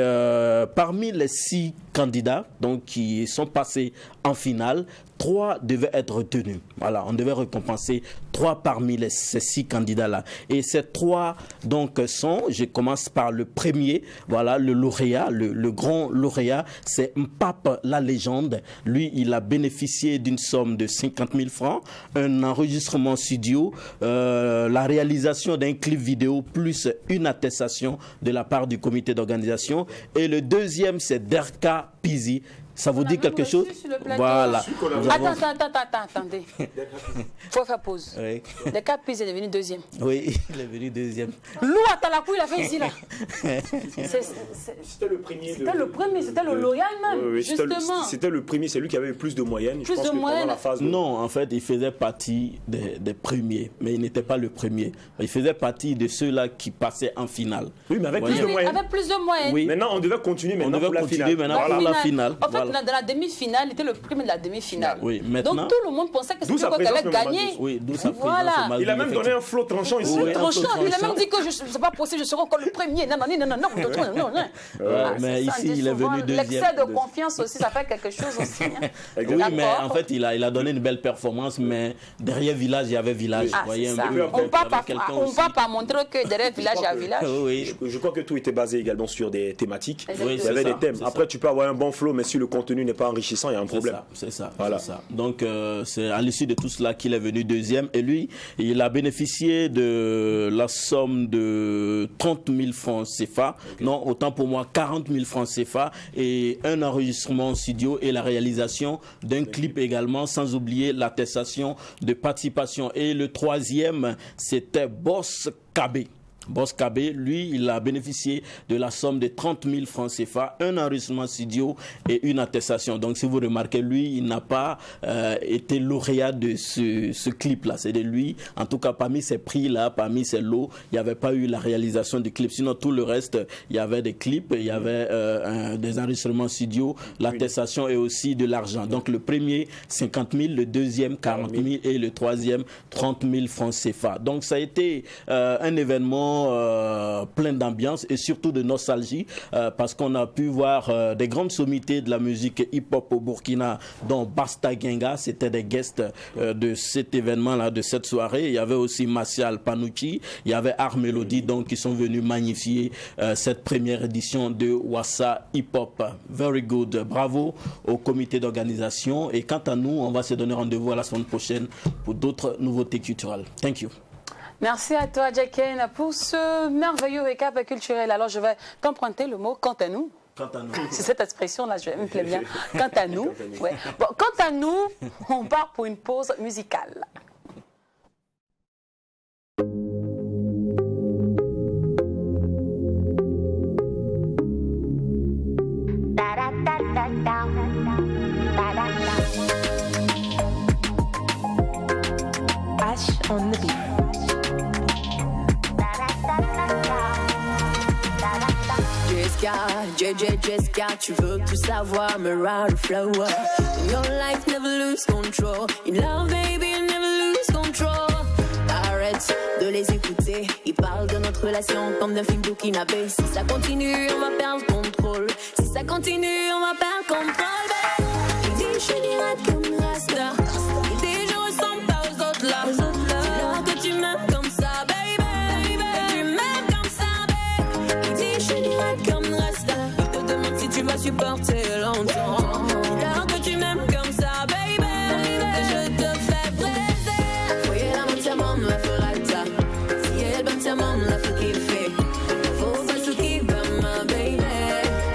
parmi les 6 candidats donc, qui sont passés en finale, 3 devaient être retenus. Voilà, on devait récompenser 3 parmi ces 6 candidats-là. Et ces 3 donc sont, je commence par le premier, voilà, le lauréat, le grand lauréat, c'est Mpap la légende. Lui, il a bénéficié d'une somme de 50 000 francs, un enregistrement studio, la réalisation d'un clip vidéo plus une attestation de la part du comité d'organisation. Et le deuxième, c'est Derka Pizi. Ça vous dit quelque chose? Voilà. Attendez. Faut faire pause. Oui. Derka Pizi est devenu deuxième. Oui, il est venu deuxième. Lou Atalakou, il a fait ici, là. C'était le premier. C'était le premier, c'était le lauréat même, oui, justement. C'était le premier, c'est lui qui avait le plus de moyenne. Plus je pense de que moyenne. pendant la phase Non, en fait, il faisait partie des premiers, mais il n'était pas le premier. Il faisait partie de ceux-là qui passaient en finale. Oui, mais avec Voyez. plus de moyenne. Avec plus de moyenne. Oui. Maintenant, on devait continuer On maintenant devait pour la continuer finale. maintenant pour la finale. En fait, Voilà. dans la demi-finale, il était le premier de la demi-finale. Oui, maintenant. Donc tout le monde pensait que D'où c'était sa lui qui allait présence, gagner. Oui, d'où sa Voilà. présence au Mali, Il a même donné un flot tranchant ici. Oui. Tranchant, il a tranchant. même dit que c'est pas possible, je serai encore le premier. Non. Mais c'est ça, ici, il est souvent, venu deuxième. l'excès de confiance aussi, ça fait quelque chose aussi. Hein. Oui, D'accord. mais en fait, il a donné une belle performance, mais derrière village, il y avait village. Ah, Voyez c'est un ça. peu. On Avec va pas montrer que derrière village, il y a village. Oui. Je crois que tout était basé également sur des thématiques. Oui, Il y avait c'est des ça, thèmes. c'est Après, ça. tu peux avoir un bon flow, mais si le contenu n'est pas enrichissant, il y a un problème. C'est ça. Voilà. C'est ça. Donc, c'est à l'issue de tout cela qu'il est venu deuxième. Et lui, il a bénéficié de la somme de 30 000 francs CFA. Okay. Non, autant pour moi, 40 000 francs CFA. Et un enregistrement studio et la réalisation d'un clip également, sans oublier l'attestation de participation. Et le troisième, c'était Boss KB. Boss KB, lui, il a bénéficié de la somme de 30 000 francs CFA, un enregistrement studio et une attestation. Donc, si vous remarquez, lui, il n'a pas été lauréat de ce clip-là. C'est de lui, en tout cas, parmi ces prix-là, parmi ces lots, il n'y avait pas eu la réalisation du clip. Sinon, tout le reste, il y avait des clips, il y avait des enregistrements studio, l'attestation et aussi de l'argent. Donc, le premier, 50 000, le deuxième, 40 000 et le troisième, 30 000 francs CFA. Donc, ça a été un événement plein d'ambiance et surtout de nostalgie parce qu'on a pu voir des grandes sommités de la musique hip-hop au Burkina, dont Basta Genga, c'était des guests de cet événement-là, de cette soirée. Il y avait aussi Martial Panucci, il y avait Art Melody, donc qui sont venus magnifier cette première édition de Wassa Hip-Hop. Very good. Bravo au comité d'organisation. Et quant à nous, on va se donner rendez-vous à la semaine prochaine pour d'autres nouveautés culturelles. Thank you. Merci à toi, Jacken, pour ce merveilleux récap culturel. Alors, je vais t'emprunter le mot « quant à nous ». Quant à nous. C'est cette expression-là, je me plaît bien. Quant à nous. Ouais. Bon, quant à nous, on part pour une pause musicale. Ash on the beat. Jessica, tu veux tout savoir, Mariah Flower. In your life, never lose control. In love, baby, never lose control. Arrête de les écouter, ils parlent de notre relation comme d'un film burkinabé. Si ça continue, on va perdre contrôle. Si ça continue, on va perdre contrôle, baby. Il dit, je suis direct comme Rasta. Il dit, je ressemble pas aux autres là. Dis-leur que tu m'aimes comme ça, baby. Que tu m'aimes comme ça, baby. Il dit, je suis direct comme Rasta. Il te demande si tu vas supporter longtemps. Dis-leur que tu m'aimes comme ça, baby. Que je te fais plaisir. Voyez la monte, maman, la ferrata. Si elle bonne, sa maman, la faut kiffer. Faut pas sous qui va ma baby.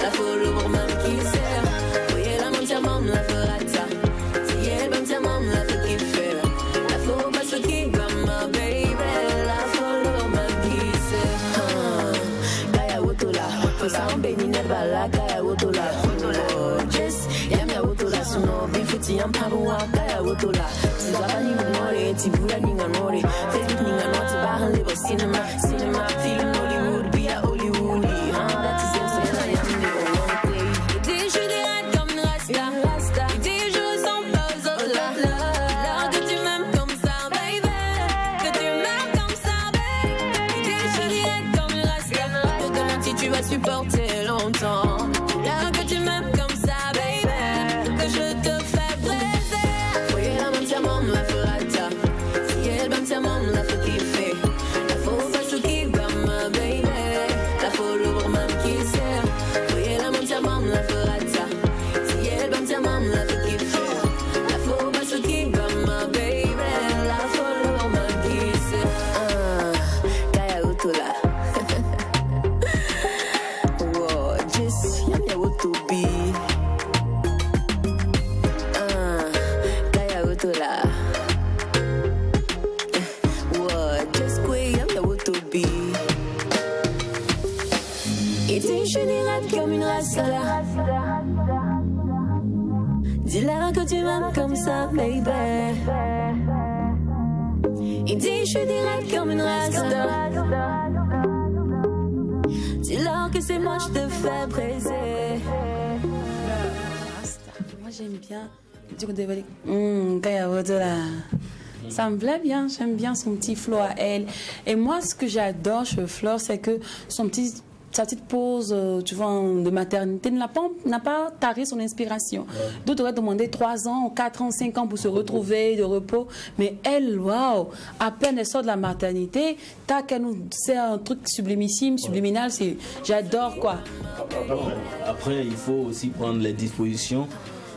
La folle pour même qui sert. Voyez la monte, Nyampawa kaya wotola. Tuzabani munore, tibula ninga nore. Facebook ninga noti bahan libo cinema. Cinema, film Hollywood, be a Hollywood. That is it, c'est la yam libo monte. Il dit je suis des rats comme une rasta. Il dit je ressemble pas aux autres là. Alors que tu m'aimes comme ça, baby. Que tu m'aimes comme ça, baby. Il dit je suis des rats comme une rasta. Pour te mentir, tu vas supporter longtemps. Alors que tu m'aimes comme ça, baby. Que je te fais plaisir. Voyez la même diamant, la ferrata. Si elle va me diamant, la faut kiffer. La faut pas se kiffer, ma baby. La faut l'ouvrir, même qui sert. Voyez la même diamant, la ferrata. Si elle va me diamant, la faut kiffer. La faut pas se kiffer, ma baby. La faut l'ouvrir, même qui sert. Kaya Utola. Whoa, just yam ya what to be. Kaya Utola. Whoa, just quit yam ya what to be. Et tu je suis des rats comme une rasta. Dis-leur que tu m'aimes comme ça, baby. Il dit je suis des rats comme une rasta. Dis-leur que c'est moi je te fais baiser. Moi j'aime bien. Kaya Wotola. Ça me plaît bien, j'aime bien son petit flow à elle. Et moi, ce que j'adore chez Fleur, c'est que sa petite pause, tu vois, de maternité n'a pas taré son inspiration. D'autres auraient demandé 3 ans, 4 ans, 5 ans pour se retrouver, de repos. Mais elle, waouh, à peine elle sort de la maternité, c'est un truc sublimissime, subliminal, j'adore quoi. Après, il faut aussi prendre les dispositions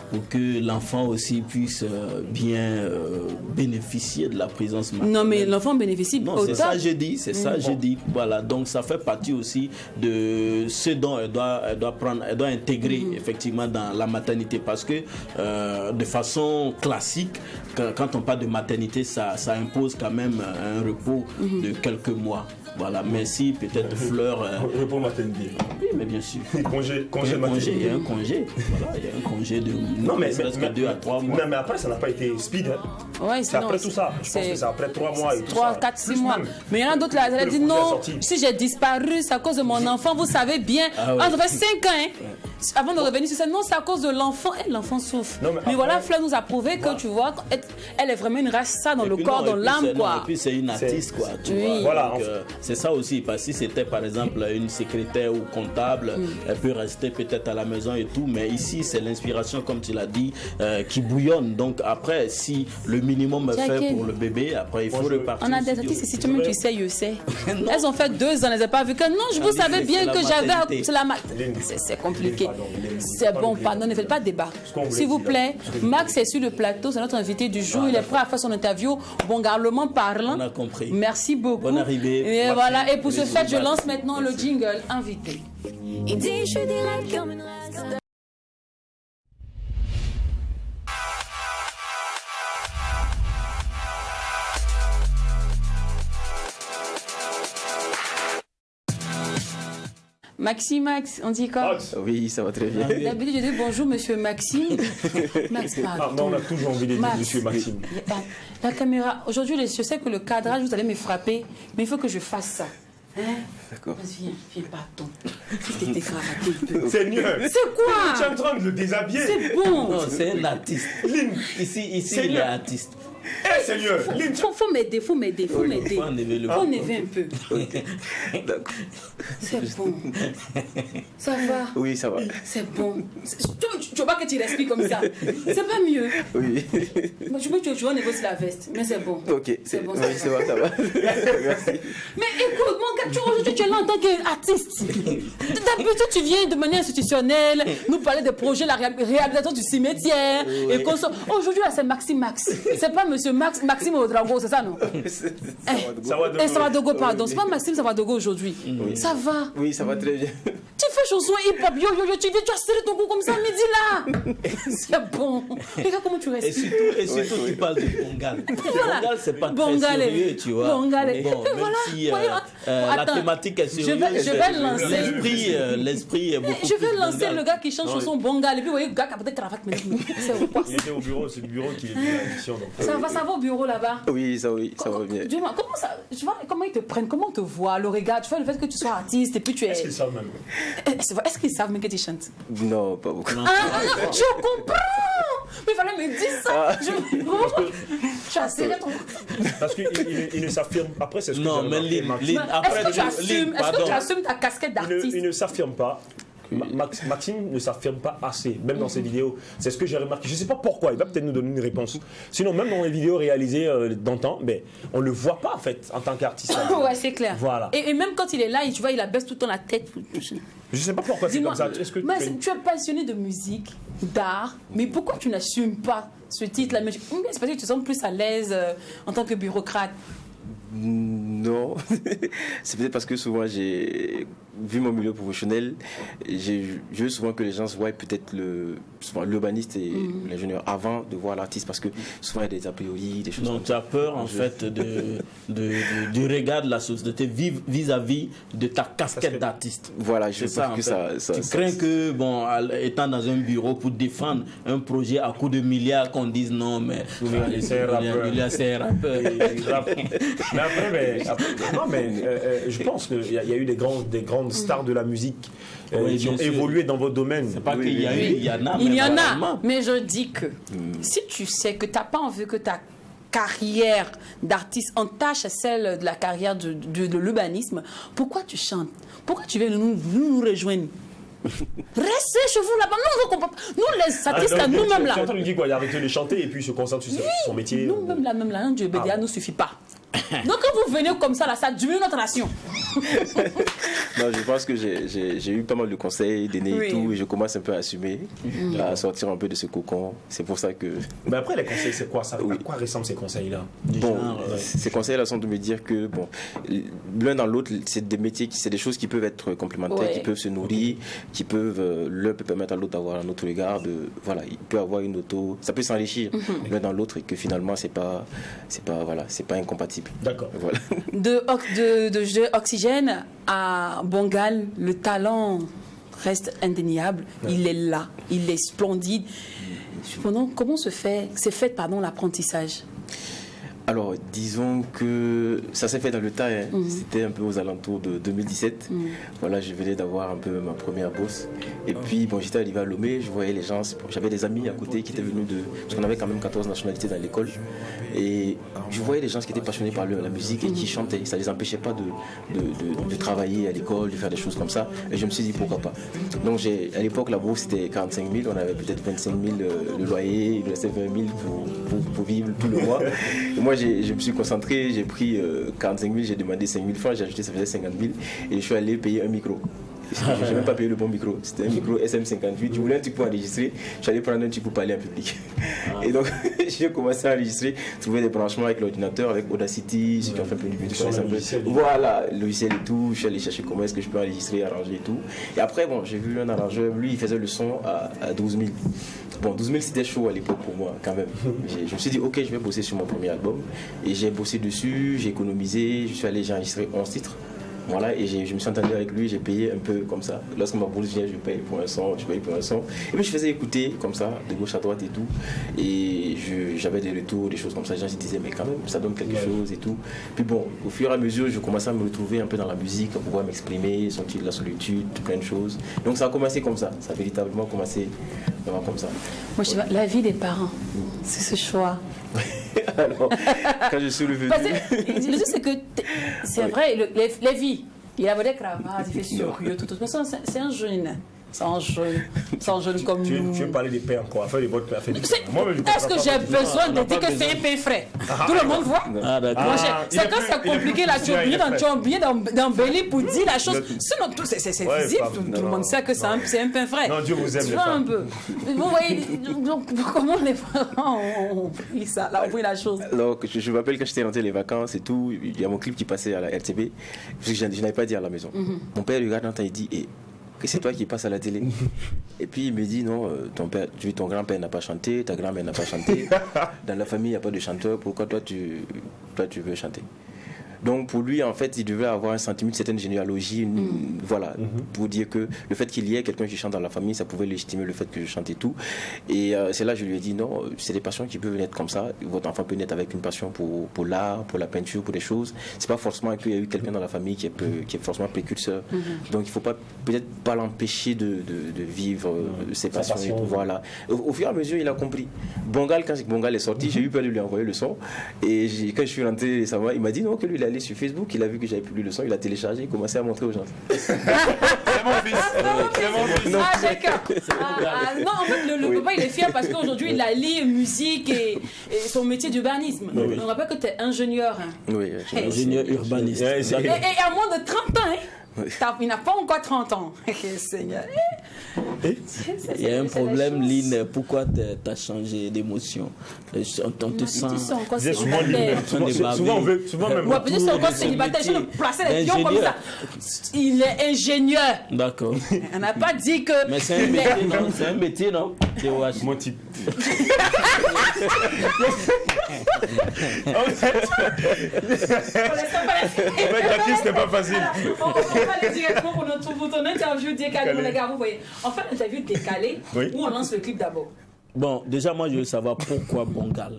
pour que l'enfant aussi puisse bien bénéficier de la présence maternelle. Non, mais l'enfant bénéficie non, autant. c'est ça j'ai dit, c'est ça j'ai dit. Voilà, donc ça fait partie aussi de ce dont elle doit intégrer effectivement dans la maternité, parce que de façon classique, quand on parle de maternité, ça impose quand même un repos de quelques mois. Voilà, mais si peut-être Fleur... Repos maternité. Oui, mais bien sûr. Congé maternité. Il y a un congé. Voilà, il y a un congé de presque 2 à 3 mois. Non, mais après, ça n'a pas été speed. Hein. Ouais, c'est après tout ça. Je pense que c'est après 3 mois et tout 3, ça. 4, 6 mois. Mais il y en a d'autres là, elle a dit non, si j'ai disparu, c'est à cause de mon enfant, vous savez bien. Ça fait 5 ans, hein. Avant de revenir sur ça, non, c'est à cause de l'enfant. Et l'enfant souffre. Non, mais voilà, Fleur nous a prouvé que, tu vois, elle est vraiment une race ça dans le corps, dans l'âme, quoi. Et puis c'est une artiste, quoi. Oui. Voilà. C'est ça aussi, parce que si c'était par exemple une secrétaire ou comptable, elle peut rester peut-être à la maison et tout, mais ici c'est l'inspiration, comme tu l'as dit, qui bouillonne. Donc après, si le minimum est fait pour le bébé, après il faut repartir. On a des artistes, si tu sais, je sais. Elles ont fait 2 ans, elles n'ont pas vu que non, vous savez bien que j'avais. C'est compliqué. C'est bon, pardon, ne faites pas de débat. S'il vous plaît, Max est sur le plateau, c'est notre invité du jour, il est prêt à faire son interview, bongarlement parlant. On a compris. Merci beaucoup. Bonne arrivée. Et voilà, et pour ce fait, je lance maintenant le jingle invité. Il dit je suis des rats comme une rasta. Maxime, on dit quoi? Oui, ça va très bien. D'habitude, je dis bonjour, monsieur Maxime. Max, on a toujours envie de dire monsieur Maxime. La caméra, aujourd'hui, je sais que le cadrage, vous allez me frapper, mais il faut que je fasse ça. Hein? D'accord. Vas-y, viens, bâton. Qu'est-ce que t'es cravaté? C'est mieux. C'est quoi? Tu es en train de le déshabiller. C'est bon. Non, c'est un artiste. Ici il est artiste. Eh, Seigneur, faut m'aider, faut m'aider. Faut enlever le Faut enlever un peu. D'accord. C'est bon. Ça va? Oui, ça va. C'est bon. Tu veux pas que tu respires comme ça? C'est pas mieux. Oui. Moi, je veux que tu vas négocier la veste, mais c'est bon. Ok, c'est bon. Oui, c'est bon, ça va. Merci. Mais écoute, mon gars, aujourd'hui, tu es là en tant qu'artiste. D'habitude, tu viens de manière institutionnelle, nous parler des projets, la réhabilitation du cimetière. Oui. Et aujourd'hui, là, c'est Maxime Max. C'est pas monsieur Maxime Ouedraogo, c'est ça, non? Savadogo, pardon. C'est pas Maxime Savadogo aujourd'hui. Oui. Ça va? Oui, ça va très bien. Tu fais chanson hip-hop, yo, tu as serré ton cou comme ça, midi là. C'est bon. Regarde comment tu restes. Et surtout tu parles de Bongal. Bongal, c'est pas très sérieux, tu vois. Bongal. Mais bon, même si la thématique est sérieuse, je vais lancer. L'esprit est beaucoup Je vais plus lancer Bongal. le gars qui chante chanson Bongal. Et puis, vous voyez, le gars qui a peut-être cravate. C'est quoi? Il était au bureau, c'est le bureau qui est venu à l'émission. Ça va au bureau là-bas? Oui, ça va bien. Dis-moi, comment ça, tu vois, comment ils te prennent, comment on te voit, le regard, tu vois, le fait que tu sois artiste et puis tu es... Est-ce qu'ils savent même? Est-ce qu'ils savent même que tu chantes? Non, pas beaucoup. Je comprends. Mais il fallait me dire ça. Je suis assez Parce qu'ils ne s'affirment. Après, c'est ce que Non, mais est-ce que tu assumes ta casquette d'artiste? Il ne s'affirme pas. Maxime ne s'affirme pas assez, même dans ses vidéos. C'est ce que j'ai remarqué. Je ne sais pas pourquoi, il va peut-être nous donner une réponse. Sinon, même dans les vidéos réalisées d'antan, on ne le voit pas en fait en tant qu'artiste. Ouais, c'est clair. Voilà. Et même quand il est là, tu vois, il abaisse tout le temps la tête. Je ne sais pas pourquoi c'est comme ça. Est-ce que tu es passionné de musique, d'art, mais pourquoi tu n'assumes pas ce titre-là? C'est parce que tu te sens plus à l'aise en tant que bureaucrate. Non, c'est peut-être parce que souvent j'ai vu mon milieu professionnel, je veux souvent que les gens se voient peut-être l'urbaniste et l'ingénieur avant de voir l'artiste, parce que souvent il y a des a priori, des choses. Donc tu as peur en fait du regard de la société vis-à-vis de ta casquette d'artiste. Voilà, je pense que ça. Tu crains que, étant dans un bureau pour défendre un projet à coups de milliards, qu'on dise non, mais c'est un rappeur. Je pense qu'il y a eu des grandes stars de la musique qui ont évolué dans votre domaine. C'est pas qu'il y a eu, il y en a. Il y en a, mais je dis que si tu sais que tu n'as pas envie que ta carrière d'artiste entache celle de la carrière de l'urbanisme, pourquoi tu chantes? Pourquoi tu veux nous rejoindre? Restez chez vous là-bas. Nous, les artistes, nous-mêmes là. Tu es en train de dire quoi? Il a arrêté de chanter et puis il se concentre sur son métier. Nous-mêmes là, même la Dieu BDA ne suffit pas. Donc quand vous venez comme ça, là, ça diminue notre nation. Non, je pense que j'ai eu pas mal de conseils, d'aînés et tout, et je commence un peu à assumer, à sortir un peu de ce cocon. C'est pour ça que... Mais après, les conseils, c'est quoi ça? À quoi ressemblent ces conseils-là? Ces conseils-là sont de me dire que, l'un dans l'autre, c'est des métiers, c'est des choses qui peuvent être complémentaires, qui peuvent se nourrir, qui peuvent, l'un peut permettre à l'autre d'avoir un autre regard, il peut avoir une auto, ça peut s'enrichir l'un dans l'autre, et que finalement, c'est pas incompatible. D'accord. Voilà. De jeu Oxygène à Bongal, le talent reste indéniable. Il est là, il est splendide. Cependant, comment c'est fait l'apprentissage? Alors, disons que ça s'est fait dans le temps. C'était un peu aux alentours de 2017. Voilà, je venais d'avoir un peu ma première bourse. Et puis, j'étais arrivé à Lomé, je voyais les gens. J'avais des amis à côté qui étaient venus parce qu'on avait quand même 14 nationalités dans l'école. Et je voyais les gens qui étaient passionnés par la musique et qui chantaient. Ça ne les empêchait pas de travailler à l'école, de faire des choses comme ça. Et je me suis dit, pourquoi pas. Donc, à l'époque, la bourse, c'était 45 000. On avait peut-être 25 000 le loyer. Il nous restait 20 000 pour vivre tout le mois. Et moi, je me suis concentré, j'ai pris 45 000, j'ai demandé 5 000 francs, j'ai ajouté, ça faisait 50 000 et je suis allé payer un micro. Je n'ai même pas payé le bon micro, c'était un micro SM58, je voulais un truc pour enregistrer, je suis allé prendre un truc pour parler en public. Et donc j'ai commencé à enregistrer, trouver des branchements avec l'ordinateur, avec Audacity, ceux qui ont fait un peu du musique. Voilà, le logiciel et tout, je suis allé chercher comment est-ce que je peux enregistrer, arranger et tout. Et après, j'ai vu un arrangeur, lui il faisait le son à 12 000. 12 000 c'était chaud à l'époque pour moi quand même. Je me suis dit ok, je vais bosser sur mon premier album et j'ai bossé dessus, j'ai économisé, j'ai enregistré 11 titres. Voilà, et je me suis entendu avec lui, j'ai payé un peu comme ça. Lorsque ma bourse vient, je paye pour un son. Et puis je faisais écouter comme ça, de gauche à droite et tout. Et j'avais des retours, des choses comme ça. Les gens se disaient, mais quand même, ça donne quelque chose et tout. Puis au fur et à mesure, je commençais à me retrouver un peu dans la musique, à pouvoir m'exprimer, sentir de la solitude, plein de choses. Donc ça a commencé comme ça. Ça a véritablement commencé vraiment comme ça. Moi, je sais pas, la vie des parents, c'est ce choix. Alors, quand je suis revenu... Le truc, c'est que, c'est vrai, les vies, il avait des cravates, il fait sérieux, tout. C'est un jeune. Sans jeune comme nous. Tu veux parler des pères encore, faire les votre père. Est-ce que j'ai besoin de dire que c'est un père frère? Tout le monde voit. C'est quand c'est compliqué là, tu es obligé d'embellir pour dire la chose. Sinon, c'est visible, tout le monde sait que c'est un père frère. Non, Dieu vous aime. Tu vois un peu. Vous voyez, donc comment les parents ont pris ça, ont pris la chose? Alors, je me rappelle quand j'étais rentré les vacances et tout, il y a mon clip qui passait à la RTB, parce que je n'avais pas dit à la maison. Mon père regarde dans le temps et dit, que c'est toi qui passes à la télé. Et puis il me dit non, ton grand-père n'a pas chanté, ta grand-mère n'a pas chanté. Dans la famille, il n'y a pas de chanteur. Pourquoi toi tu veux chanter? Donc pour lui, en fait, il devait avoir un sentiment de certaine généalogie, voilà, pour dire que le fait qu'il y ait quelqu'un qui chante dans la famille, ça pouvait légitimer le fait que je chantais tout. Et c'est là que je lui ai dit non, c'est des passions qui peuvent naître comme ça. Votre enfant peut naître avec une passion pour l'art, pour la peinture, pour des choses. C'est pas forcément qu'il y a eu quelqu'un dans la famille qui est forcément précurseur. Donc il faut peut-être pas l'empêcher de vivre ses passions. Et tout, voilà. Au fur et à mesure, il a compris. Bongal, quand Bongal est sorti, j'ai eu peur de lui envoyer le son. Et quand je suis rentré récemment, il m'a dit non, que lui il allait sur Facebook, il a vu que j'avais publié le son, il a téléchargé, il commençait à montrer aux gens. C'est mon fils. Ah, d'accord. Non, en fait, le papa, il est fier parce qu'aujourd'hui, il allie musique et son métier d'urbanisme. Oui. On rappelle que tu es ingénieur. Oui, Ingénieur urbaniste. Et à moins de 30 ans, il n'a pas encore 30 ans. Seigneur. Il y a un problème, Lynn. Pourquoi tu as changé d'émotion? On te sent. Souvent, même. Ouais, peut-être c'est encore célibataire. Je vais placer les pions comme ça. Il est ingénieur. D'accord. On n'a pas dit que. Mais c'est un métier, non? C'est un métier, non? Mon type. C'était pas facile. On va aller directement pour ton interview décalée, les gars. Vous voyez, on fait l'interview décalée ou on lance le clip d'abord? Bon, déjà, moi, je veux savoir pourquoi Bongal.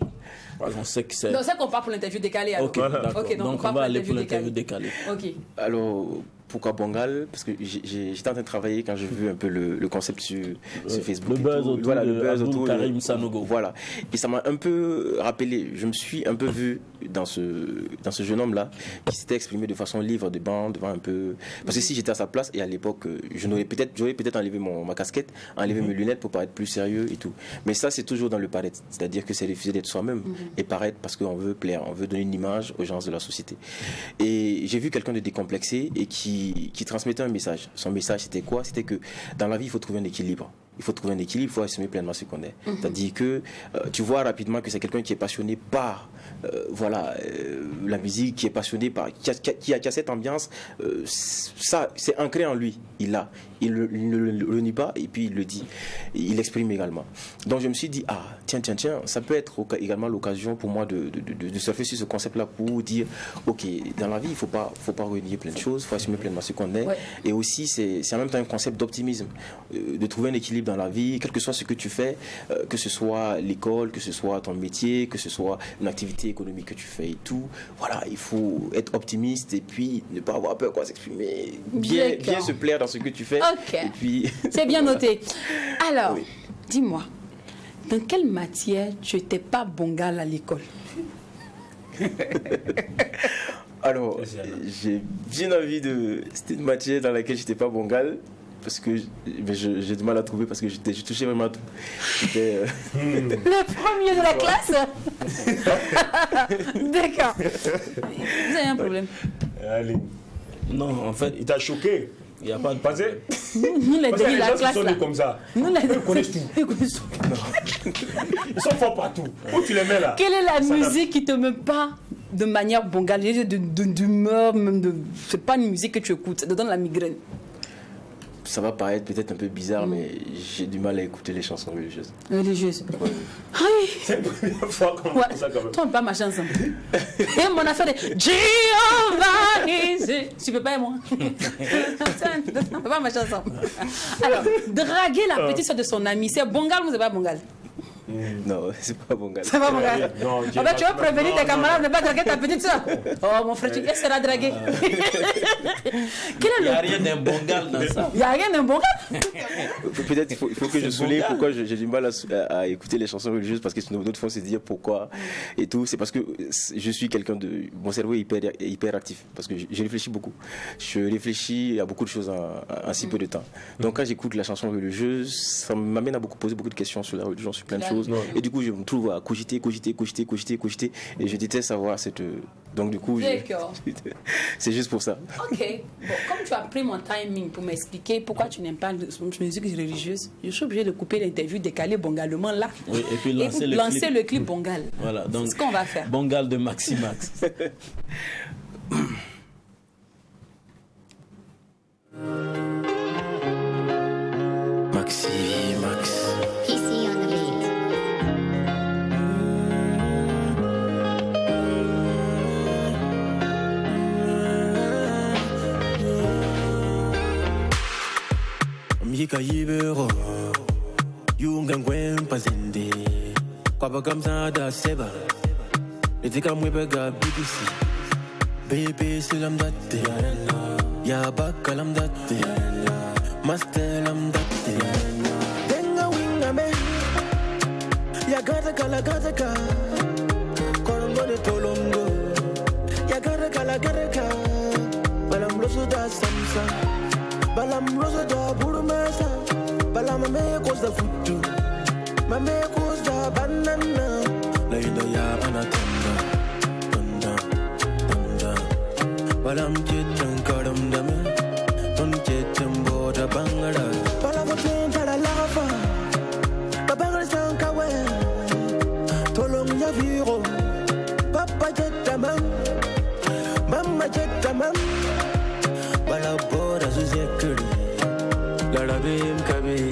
On sait que c'est. Non, c'est qu'on part pour l'interview décalée. Alors. Ok, d'accord. Okay, donc on va aller pour l'interview décalée. Ok. Alors, pourquoi Bongal? Parce que j'étais en train de travailler quand j'ai vu un peu le concept sur Facebook. Le buzz autour de Karim Sanogo. Voilà. Et ça m'a un peu rappelé. Je me suis un peu vu dans ce jeune homme-là qui s'était exprimé de façon libre devant un peu. Parce que si j'étais à sa place, et à l'époque, j'aurais peut-être enlevé ma casquette, enlevé mes lunettes pour paraître plus sérieux et tout. Mais ça, c'est toujours dans le paraître. C'est-à-dire que c'est refuser d'être soi-même et paraître parce qu'on veut plaire, on veut donner une image aux gens de la société. Et j'ai vu quelqu'un de décomplexé et qui transmettait un message. Son message, c'était quoi? C'était que dans la vie, il faut trouver un équilibre. Il faut trouver un équilibre, il faut assumer pleinement ce qu'on est. C'est-à-dire que tu vois rapidement que c'est quelqu'un qui est passionné par la musique, qui est passionné par, qui a cette ambiance. Ça, c'est ancré en lui. Il ne le nie pas et puis il le dit. Il l'exprime également. Donc je me suis dit, tiens, ça peut être également l'occasion pour moi de surfer sur ce concept-là pour dire, ok, dans la vie, il faut pas renier plein de choses, il faut assumer pleinement ce qu'on est. Ouais. Et aussi, c'est en même temps un concept d'optimisme, de trouver un équilibre dans la vie, quel que soit ce que tu fais, que ce soit l'école, que ce soit ton métier, que ce soit une activité économique que tu fais et tout. Voilà, il faut être optimiste et puis ne pas avoir peur, s'exprimer, bien se plaire dans ce que tu fais. Ok, et puis... c'est bien noté. Alors, dis-moi, dans quelle matière tu n'étais pas Bongal à l'école? Alors, j'ai bien envie de... C'était une matière dans laquelle je n'étais pas Bongal. Parce que j'ai du mal à trouver parce que je touchais vraiment à tout. Le premier de la classe. D'accord. Vous avez un problème? Allez. Non, en fait, il t'a choqué. Il n'y a pas de passé. Nous les derniers de la classe là. Comme ça. Nous les ils connaissent tout. Ils sont forts partout. Où tu les mets là? Quelle est la musique qui te met pas de manière Bongal, d'humeur, même de. C'est pas une musique que tu écoutes, ça te donne la migraine. Ça va paraître peut-être un peu bizarre, mais j'ai du mal à écouter les chansons religieuses. Religieuses? Oui. C'est la première fois qu'on fait ça quand même. Toi, on pas ma chanson. Et mon affaire de Giovanni. Tu peux pas, moi. C'est pas ma chanson. Alors, draguer la petite soeur de son ami, c'est Bongal ou c'est pas Bongal? Non, c'est pas Bongal. C'est pas Bongal. En fait, tu vas prévenir tes camarades de ne pas draguer ta petite soeur. Oh, mon frère, tu sera dragué. Il n'y a rien d'un Bongal dans ça. Il n'y a rien d'un Bongal. Peut-être il faut que je souligne pourquoi j'ai du mal à écouter les chansons religieuses, parce que d'autres fois se dire pourquoi et tout. C'est parce que je suis quelqu'un de... Mon cerveau est hyper actif, parce que je réfléchis beaucoup. Je réfléchis à beaucoup de choses en si peu de temps. Donc quand j'écoute la chanson religieuse, ça m'amène à poser beaucoup de questions sur la religion, sur plein de choses. Et du coup, je me trouve à cogiter. Et je déteste avoir cette... Donc du coup, c'est juste pour ça. Ok. Bon, comme tu as pris mon timing pour m'expliquer pourquoi tu n'aimes pas la musique religieuse, je suis obligé de couper l'interview, décaler Bongalement là. Oui, et puis lancer le clip Bongal. Voilà, donc c'est ce qu'on va faire. Bongal de Maximax. Ika yibero Yungangwen pazende Kwabagamzada seba Nitika mwebega BBC BBC lamdate Ya bakalamdate Mastelamdate Tenga wingame Ya gata kala gata ka Korongone tolongo Ya gata kala gata ka Balam loso da samsa Balam loso da burumasa Balam me kosa futu Mame kosa banana Laina ya anatanda Tanda Tanda Balam chetan karam dame Ton chetan boda bangara Balam chetan la lava Babangara sankawe Tolong ya viro Papa chetamam Mama chetamam Balabora Zuzekuri Larabim Kabi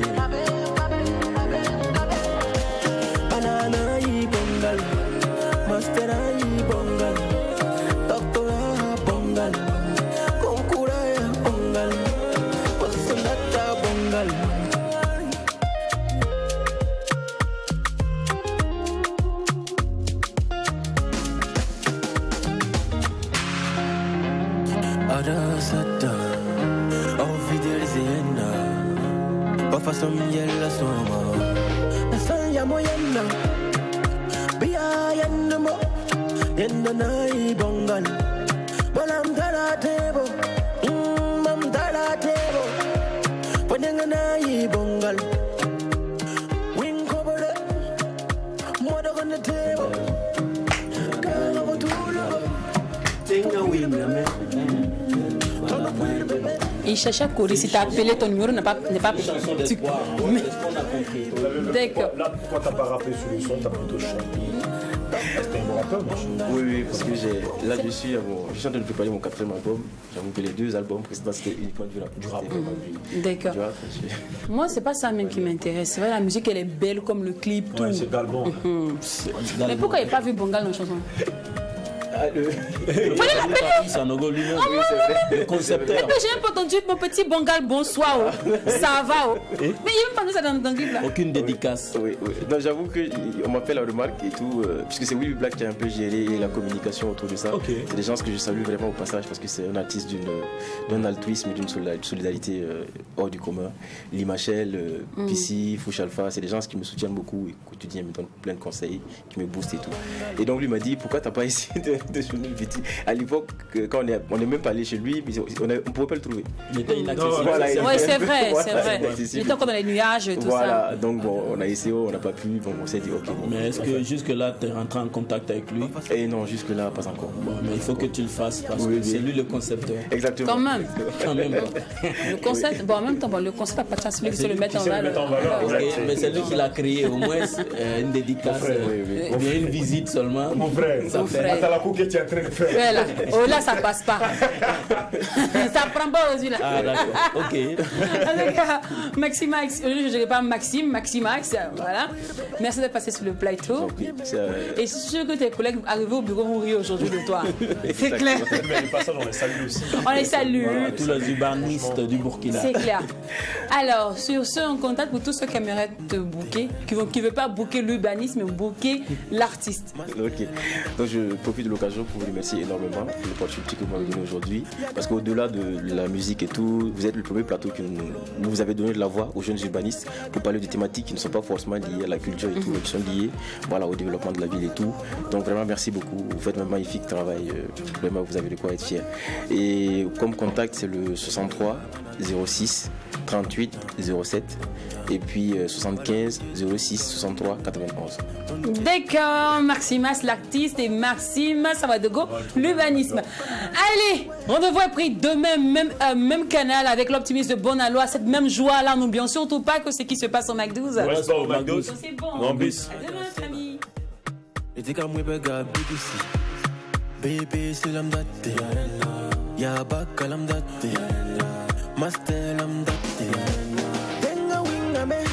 Banana yi bongal Mastera yi bongal Doctora bongal Konkura ya bongal Pasanata bongal Arasata Ovidelzena Bafasam yella soma Asaya moyena Bia yenmo Yenda nai bongal Balam dala tebo Mam dala tebo Panenga nai bongal Wing kobole Moda on the table Kala watula Tenga wingame Il cherchait à courir. Si tu as appelé ton numéro, n'est pas. D'accord. Là, pourquoi t'as pas rappé sur le son, t'as plutôt chanté. C'était un bon rappeur, non? Oui, parce que je suis en train de préparer mon 4e album. J'avoue que les 2 albums précédents, c'était uniquement du rap. D'accord. Moi, c'est pas ça même qui m'intéresse. C'est vrai, la musique, elle est belle comme le clip. Ouais, tout. c'est Galbon. Mais pourquoi il n'y a pas vu Bongal dans la chanson? Sanogo lui-même, le concepteur. Mais j'ai même pas entendu mon petit Bongal, bonsoir. Ça va. Mais il n'y a même pas entendu ça dans le clip là. Aucune dédicace. Oui. Donc j'avoue qu'on m'a fait la remarque et tout, puisque c'est Willy Black qui a un peu géré la communication autour de ça. Okay. C'est des gens que je salue vraiment au passage parce que c'est un artiste d'un altruisme et d'une solidarité hors du commun. Limachel, Pissi, Fouch Alpha, c'est des gens qui me soutiennent beaucoup et quotidien me donnent plein de conseils, qui me boostent et tout. Et donc lui m'a dit pourquoi t'as pas essayé de jouer le petit. À l'époque, quand on est même pas allé chez lui, on ne pouvait pas le trouver. Il était inaccessible. Voilà, Oui, c'est vrai, c'est vrai. inaccessible. Il était encore dans les nuages et tout ça. Voilà, donc bon, on a essayé, on n'a pas pu, bon, on s'est dit ok. Mais est-ce que jusque-là, tu es rentré en contact avec lui? Et non, jusque-là, pas encore. Bon, mais il faut que tu le fasses parce que c'est lui le concepteur. Exactement. Quand même. Quand même. Le concept, bon, en même temps, le concept n'a pas de chance, celui qui se le met en valeur. Ok, mais c'est lui qui l'a créé, au moins une dédicace, ou bien une visite seulement. Mon frère, Mon frère. Attends la coupe que tu es en train de faire. Ouais, là. Oh là, ça passe pas. Ça prend pas aux yeux là. Ah d'accord, ok. Maximax, je ne dirais pas Maxime, Maximax, voilà. Merci d'être passé sur le plateau. Et je suis sûr que tes collègues arrivés au bureau vont rire aujourd'hui de toi. C'est clair. Mais le passage, on les salue aussi. On les salue. Voilà, tous les urbanistes du Burkina. C'est clair. Alors, sur ce, on contacte pour tous ceux qui aimeraient te booker, qui ne veulent pas booker l'urbanisme, mais booker l'artiste. Ok. Donc je profite de l'occasion pour vous remercier énormément pour l'opportunité que vous m'avez donnée aujourd'hui. Parce qu'au-delà de la musique et tout, vous êtes le premier plateau que vous avez donné de la voix aux jeunes urbanistes pour parler de thématiques qui ne sont pas forcément liées à la culture et tout, mais qui sont liées au développement de la ville et tout. Donc vraiment merci beaucoup. Vous faites un magnifique travail. Vraiment, vous avez de quoi être fier. Et comme contact, c'est le 63 06 38 07 et puis 75 06 63 91. D'accord, Maximas l'artiste et Maxime Savadogo l'urbanisme. Allez, rendez-vous est pris demain, même canal avec l'optimisme de Bonalo, à cette même joie là. N'oublions surtout pas que ce qui se passe au McDo's. On reste pas au McDo's. C'est bon. Non, bis. À demain, famille. BBC lamdate Ya baka lamdate Master lamdate Tenga wingame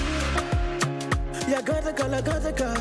Ya gata kala gata ka